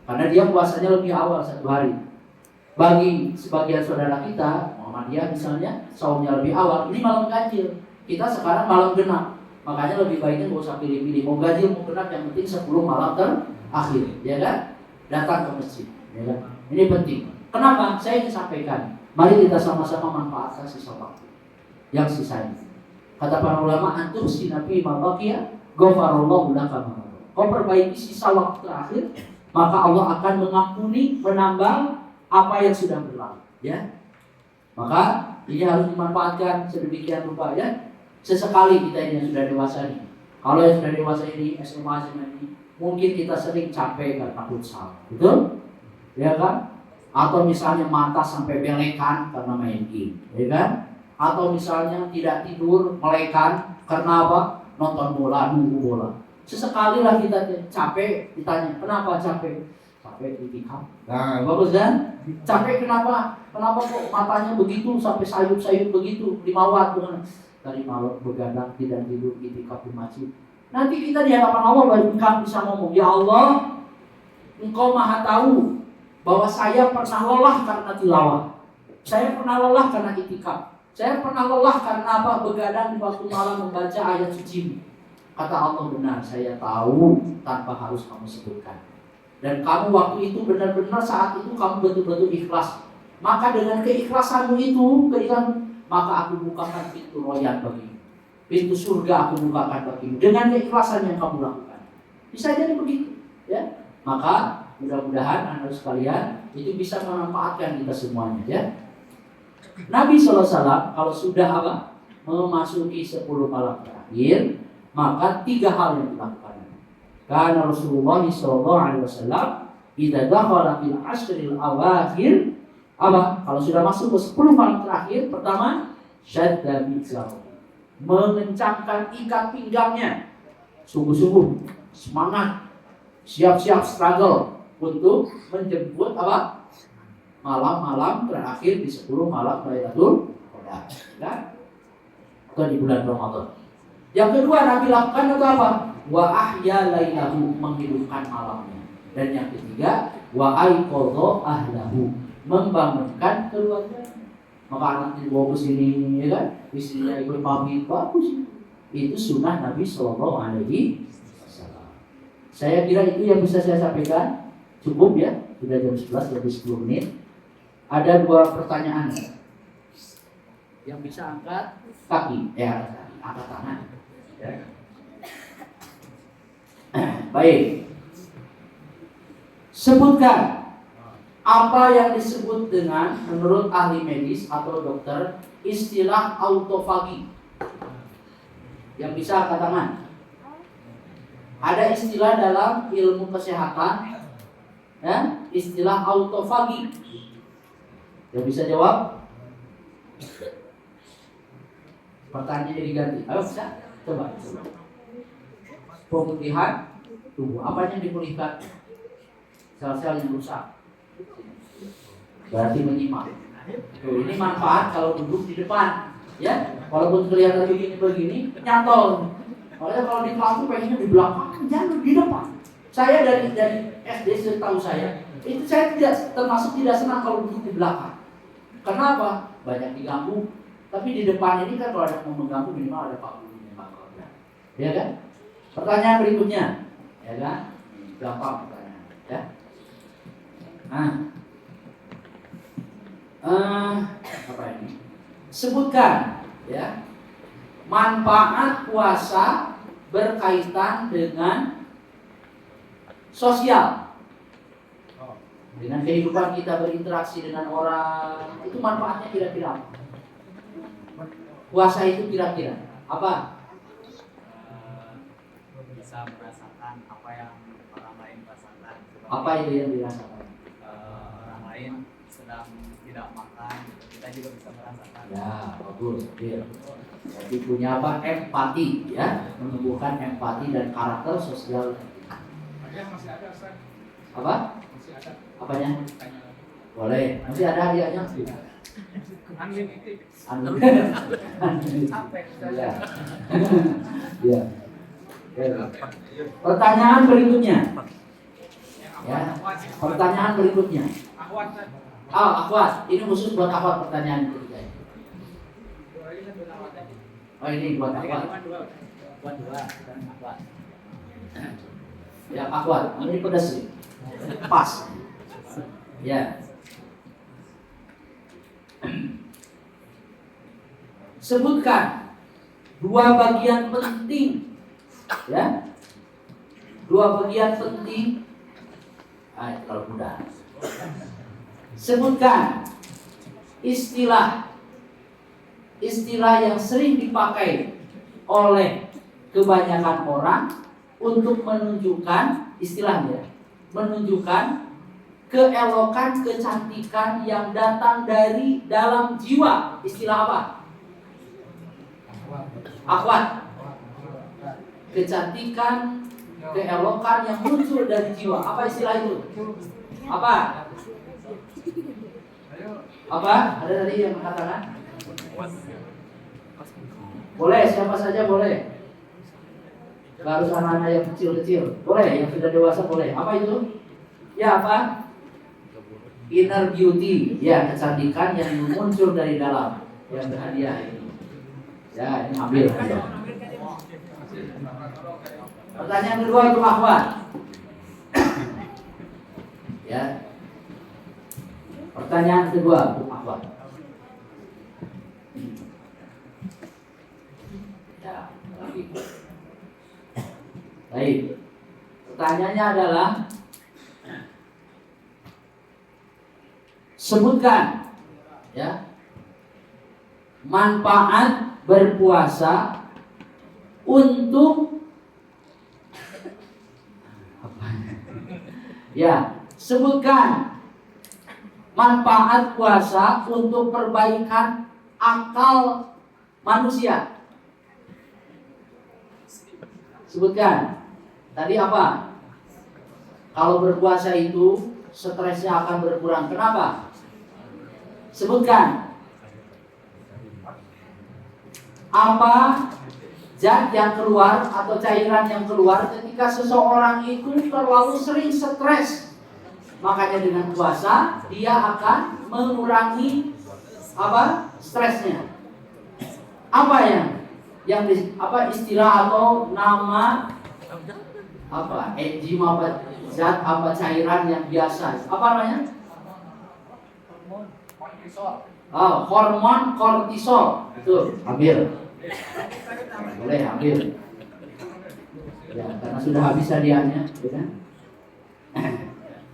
karena dia puasanya lebih awal 1 hari. Bagi sebagian saudara kita, Muhammadiyah misalnya, saumnya lebih awal, ini malam ganjil. Kita sekarang malam genap. Makanya lebih baiknya nggak usah pilih-pilih. Mau ganjil mau genap yang penting 10 malam terakhir, ya kan? Datang ke masjid, ya kan? Ini penting. Kenapa? Saya ingin sampaikan. Mari kita sama-sama manfaatkan sisa waktu yang sisanya. Kata para ulama, antum sinafi mabaqiya ghafarallahu laka ma. Kau perbaiki sisa waktu terakhir, maka Allah akan mengampuni, menambah apa yang sudah berlalu, ya. Maka ini harus dimanfaatkan sedemikian rupa, ya. Sesekali kita ini yang sudah dewasa ini. Kalau yang sudah dewasa ini, SMA ini, mungkin kita sering capek karena futsal, betul? Ya kan? Atau misalnya mata sampai belekan karena main game, ya kan? Atau misalnya tidak tidur, melekan karena apa? Nonton bola, nunggu bola. Sesekali lah kita capek, ditanya, kenapa capek? Capek itikaf. Nah, bagus kan? Capek kenapa? Kenapa kok matanya begitu sampai sayup-sayup begitu 5 waktu? Tadi malam begadang tidak tidur itikaf di masjid. Nanti kita di hadapan Allah baru bisa ngomong, ya Allah, Engkau maha tahu bahwa saya pernah lelah karena tilawah. Saya pernah lelah karena itikaf. Saya pernah lelah karena apa? Begadang di waktu malam membaca ayat suci. Kata Allah, benar, saya tahu tanpa harus kamu sebutkan. Dan kamu waktu itu benar-benar saat itu kamu betul-betul ikhlas. Maka dengan keikhlasanmu itu, maka aku bukakan pintu royan bagimu. Pintu surga aku bukakan bagimu dengan keikhlasan yang kamu lakukan. Bisa jadi begitu, ya. Maka mudah-mudahan anak sekalian itu bisa memanfaatkan kita semuanya, ya. Nabi SAW kalau sudah apa? Memasuki 10 malam terakhir, maka 3 hal yang dilakukan. Karena Rasulullah SAW idza dakhala fil ashril awakhir, apa? Kalau sudah masuk ke 10 malam terakhir, pertama syadda mizrahu, mengencangkan ikat pinggangnya, sungguh-sungguh semangat, siap-siap struggle untuk menjemput apa? Malam-malam terakhir di 10 malam Lailatul Qadar, ya? Atau di bulan Ramadan. Yang kedua Nabi lakukan itu apa? Wa ahya lailahu, menghidupkan malamnya. Dan yang ketiga, wa aiqadha ahlahu, membangunkan keluarganya. Maka anak dibawa ke sini, ya kan? Istrinya ikut pamit, bagus. Itu sunnah Nabi SAW. Saya kira itu yang bisa saya sampaikan. Cukup ya, sudah jam 11 lebih 10 menit. Ada 2 pertanyaan. Yang bisa angkat kaki, angkat tangan. Ya. Baik. Sebutkan apa yang disebut dengan menurut ahli medis atau dokter istilah autofagi. Yang bisa angkat tangan. Ada istilah dalam ilmu kesehatan, ya, istilah autofagi. Yang bisa jawab? Pertanyaannya diganti. Ayo bisa? Coba. Pemutihan tubuh. Apa yang dipulihkan? Sel-sel yang rusak. Berarti menyimak. Ini manfaat kalau duduk di depan, ya. Walaupun kelihatan begini nyantol. Makanya kalau di kelas itu pengennya di belakang, jangan di depan. Saya dari SD setahu saya, itu saya tidak senang kalau duduk di belakang. Kenapa? Banyak diganggu. Tapi di depan ini kan kalau ada yang mau mengganggu minimal ada Pak Guru yang bakal. Ya kan? Pertanyaan berikutnya, ya kan? Gampang pertanyaan, ya. Apa ini? Sebutkan, ya, manfaat puasa berkaitan dengan sosial, dengan kehidupan kita berinteraksi dengan orang. Itu manfaatnya kira-kira apa? Puasa itu kira-kira apa? Bisa merasakan apa yang orang lain rasakan. Apa itu yang dirasakan? Orang lain sedang tidak makan, kita juga bisa merasakan. Ya, bagus. Ya. Jadi punya apa? Empati, ya, menumbuhkan empati dan karakter sosial. Masih ada, Ustaz. Apa? Masih ada. Apanya? Boleh. Masih ada hadiahnya? Unlimited. Sampai. Ya. Ya. Pertanyaan berikutnya. Ya. Pertanyaan berikutnya. Akhwat. Ini khusus buat akhwat pertanyaan ketiga. Oh, ini buat akhwat. Buat 2 dan akhwat. Ya, akhwat. Ini pedas sih. Pas. Ya. Sebutkan 2 bagian penting, ya, 2 bagian penting. Kalau mudah. Sebutkan istilah yang sering dipakai oleh kebanyakan orang untuk menunjukkan istilahnya, menunjukkan keelokan, kecantikan yang datang dari dalam jiwa. Istilah apa? Akhwat. Kecantikan, keelokan yang muncul dari jiwa. Apa istilah itu? Apa? Apa? Ada tadi yang mengatakan? Boleh, siapa saja boleh. Gak harus anak-anak yang kecil-kecil. Boleh, yang sudah dewasa boleh. Apa itu? Ya apa? Inner beauty. Ya, kecantikan yang muncul dari dalam. Yang berhadiah ini. Ya, ini ambil. Pertanyaan kedua untuk akhwat. Ya. Pertanyaan kedua untuk akhwat. Ya, lagi. Baik. Pertanyaannya adalah sebutkan ya manfaat berpuasa untuk apa? Ya, sebutkan manfaat puasa untuk perbaikan akal manusia. Sebutkan. Tadi apa? Kalau berpuasa itu stresnya akan berkurang. Kenapa? Sebutkan. Apa zat yang keluar atau cairan yang keluar ketika seseorang itu terlalu sering stres. Makanya dengan puasa dia akan mengurangi apa? Stresnya. Apa yang istilah atau nama apa enzim apa zat apa cairan yang biasa apa namanya hormon kortisol itu ambil boleh ambil ya karena sudah habis hadiahnya ya kan?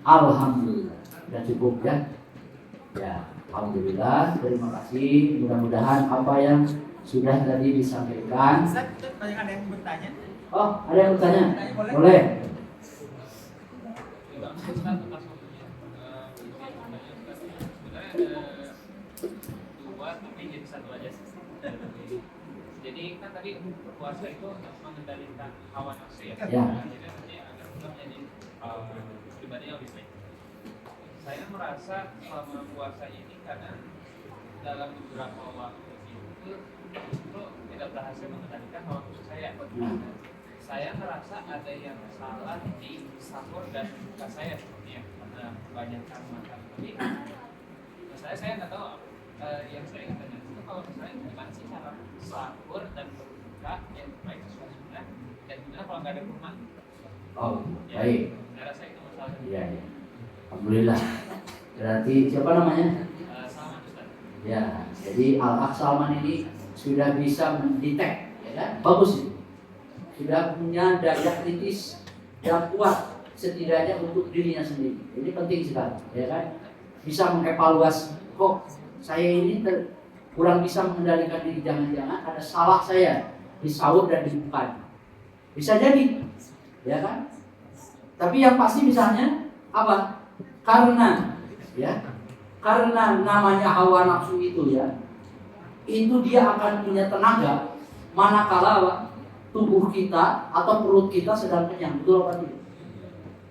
Alhamdulillah sudah cukup ya alhamdulillah terima kasih mudah-mudahan apa yang sudah tadi disampaikan. Ada yang bertanya? Oh, ada yang bertanya? Boleh. Jadi kan tadi berpuasa itu mengendalikan hawa nafsu ya. Ya. Jadi nanti agar kita menjadi pribadi yang lebih baik. Saya merasa selama puasa ini karena dalam beberapa waktu itu tidak berhasil mengendalikan hawa nafsu saya. Saya merasa ada yang salah di sahur dan buka saya sepertinya karena kebanyakan makan lebih. Saya nggak tahu yang saya ingin tanya itu kalau misalnya gimana sih cara sahur dan berbuka yang baik sesuai sunnah dan gimana kalau nggak ada kurma? Oh, ya, baik. Saya rasa itu masalahnya. Iya. Alhamdulillah. Berarti siapa namanya? Salman Ustaz. Ya, jadi Al-Akh Salman ini sudah bisa mendetek, ya kan? Bagus itu. Sudah punya daya kritis yang kuat setidaknya untuk dirinya sendiri. Ini penting sekali, ya kan? Bisa mengevaluasi, kok saya ini kurang bisa mengendalikan diri, jangan-jangan ada salah saya di sahur dan di buka. Bisa jadi, ya kan? Tapi yang pasti misalnya apa? Karena namanya hawa nafsu itu ya, itu dia akan punya tenaga manakala apa? Tubuh kita atau perut kita sedang kenyang, betul apa tidak?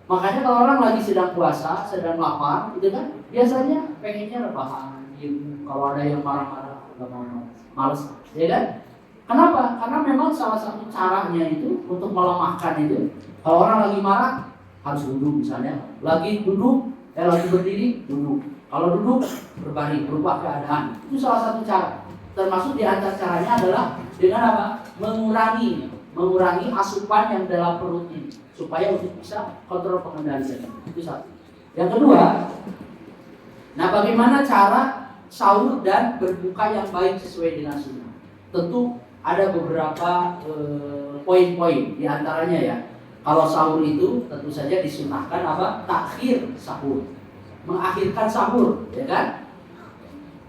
Makanya kalau orang lagi sedang puasa, sedang lapar, itu kan biasanya pengennya rebahan. Kalau ada yang marah-marah, nggak mau males, ya kan? Kenapa? Karena memang salah satu caranya itu untuk melemahkan itu. Kalau orang lagi marah harus duduk misalnya, lagi berdiri duduk. Kalau duduk berbaring, berubah keadaan. Itu salah satu cara. Termasuk di antara caranya adalah dengan apa? Mengurangi asupan yang dalam perut ini supaya untuk bisa kontrol pengendalian. Itu satu. Yang kedua, nah bagaimana cara sahur dan berbuka yang baik sesuai dengan sunnah? Tentu ada beberapa poin-poin di antaranya ya. Kalau sahur itu tentu saja disunahkan apa? Takhir sahur, mengakhirkan sahur, ya kan?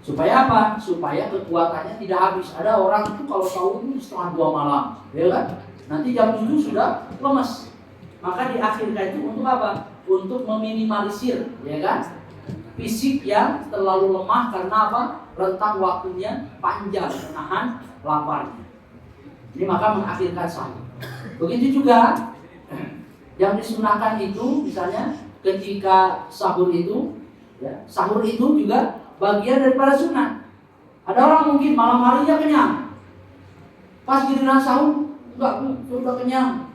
Supaya apa? Supaya kekuatannya tidak habis. Ada orang itu kalau sahur itu setengah 2 malam, ya kan? Nanti jam 7 sudah lemes. Maka diakhirkan itu untuk apa? Untuk meminimalisir, ya kan? Fisik yang terlalu lemah karena apa? Rentang waktunya panjang menahan laparnya. Ini maka mengakhirkan sahur. Begitu juga yang disunahkan itu misalnya ketika sahur itu, ya, sahur itu juga bagian daripada sunnah. Ada orang mungkin malam harinya kenyang, pas giliran sahur enggak, sudah kenyang.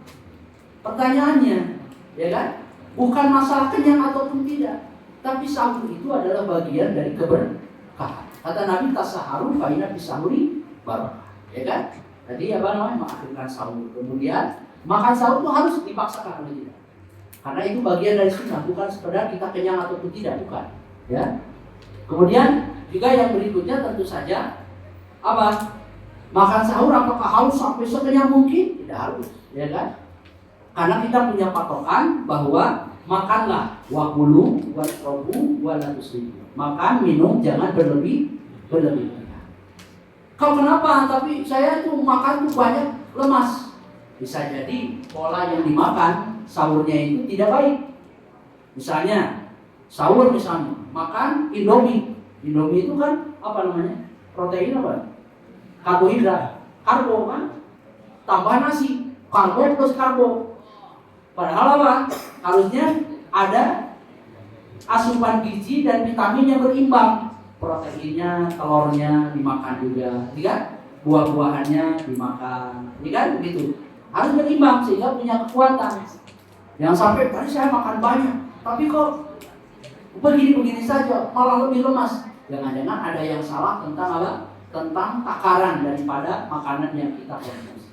Pertanyaannya, ya kan, bukan masalah kenyang ataupun tidak, tapi sahur itu adalah bagian dari keberkahan. Kata Nabi, tasaharu fa inna fi sahuri barakah, ya kan? Tadi apa namanya, mengakhirkan sahur. Kemudian makan sahur itu harus dipaksakan oleh kita, karena itu bagian dari sunnah, bukan sekedar kita kenyang ataupun tidak, bukan. Ya. Kemudian juga yang berikutnya tentu saja apa? Makan sahur apakah harus sampai sekenyang mungkin? Tidak harus, ya kan? Karena kita punya patokan bahwa makanlah wakulu wasrobu wala tusrifu. Makan, minum, jangan berlebihan. Kau kenapa? Tapi saya tuh makan tuh banyak, lemas. Bisa jadi pola yang dimakan sahurnya itu tidak baik. Misalnya sahur misalnya makan Indomie. Indomie itu kan apa namanya? Protein apa? Karbohidrat. Karbo kan? Tambah nasi. Karbo plus karbo. Padahal apa? Harusnya ada asupan gizi dan vitamin yang berimbang. Proteinnya, telurnya dimakan juga, kan? Buah-buahannya dimakan, kan? Begitu. Harus berimbang sehingga punya kekuatan. Yang sampai tadi saya makan banyak, tapi kok begini-begini saja, malah lebih lemas. Jangan-jangan ada yang salah tentang apa? Tentang takaran daripada makanan yang kita konsumsi.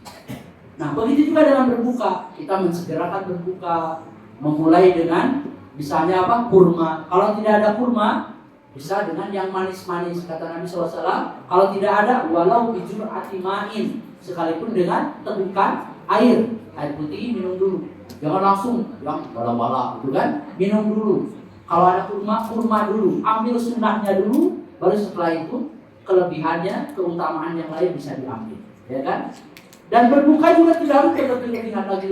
Nah, begitu juga dengan berbuka. Kita mensegerakan berbuka, memulai dengan misalnya apa? Kurma. Kalau tidak ada kurma, bisa dengan yang manis-manis. Kata Nabi SAW, kalau tidak ada, walau bijur'ati ma'in, sekalipun dengan tegukan air putih, minum dulu. Jangan langsung yang bala-bala, gitu kan? Minum dulu. Kalau ada kurma dulu. Ambil sunnahnya dulu, baru setelah itu kelebihannya, keutamaan yang lain bisa diambil, ya kan? Dan berbuka juga tidak harus berlebihan lagi.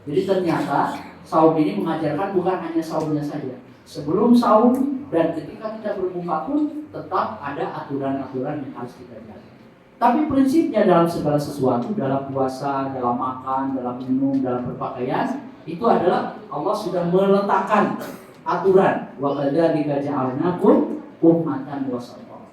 Jadi ternyata sahur ini mengajarkan bukan hanya sahurnya saja. Sebelum sahur dan ketika kita berbuka pun tetap ada aturan-aturan yang harus kita jaga. Tapi prinsipnya dalam segala sesuatu, dalam puasa, dalam makan, dalam minum, dalam berpakaian, itu adalah Allah sudah meletakkan aturan. Wa kadzalika ja'alnakum ummatan wasata.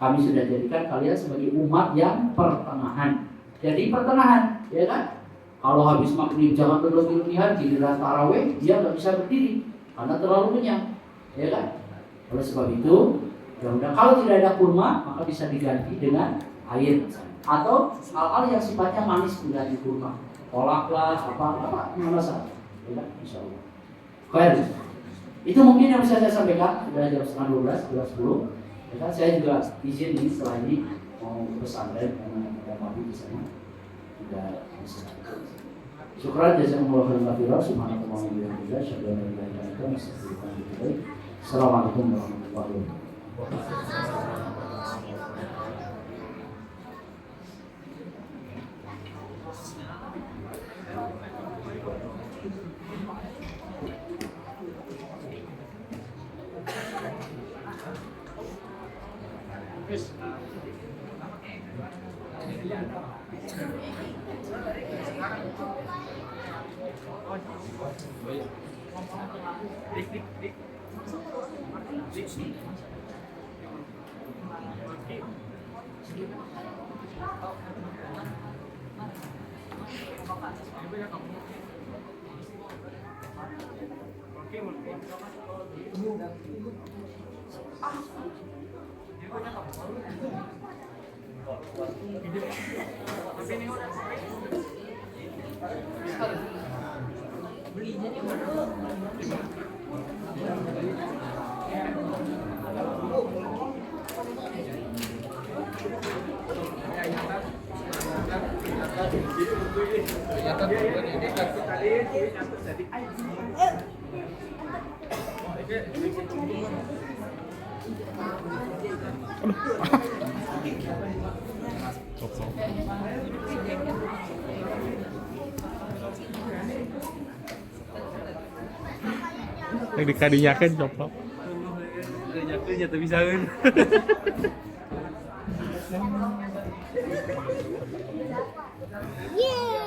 Kami sudah jadikan kalian sebagai umat yang pertengahan. Jadi pertengahan, ya kan? Kalau habis maghrib jangan berlebihan, giliran tarawih dia nggak bisa berdiri karena terlalu kenyang, ya kan? Oleh sebab itu, ya udah, kalau tidak ada kurma maka bisa diganti dengan air atau hal-hal yang sifatnya manis mengganti kurma, kolak lah, apa nggak masalah, ya kan? Insyaallah. Baik, itu mungkin yang bisa saya sampaikan. Sudah jam 11:30, ya kan? Saya juga izin nih setelah ini mau pesantren karena ada mabuk di sana. Tidak bisa. Syukran jazakumullah khairan. Subhanallahi wa bihamdihi, asyhadu an la ilaha illa anta, astaghfiruka wa atubu ilaik. Assalamualaikum warahmatullahi wabarakatuh. Yang dikadinyakan coplok. Kadinya nyata bisaeun. Yeah.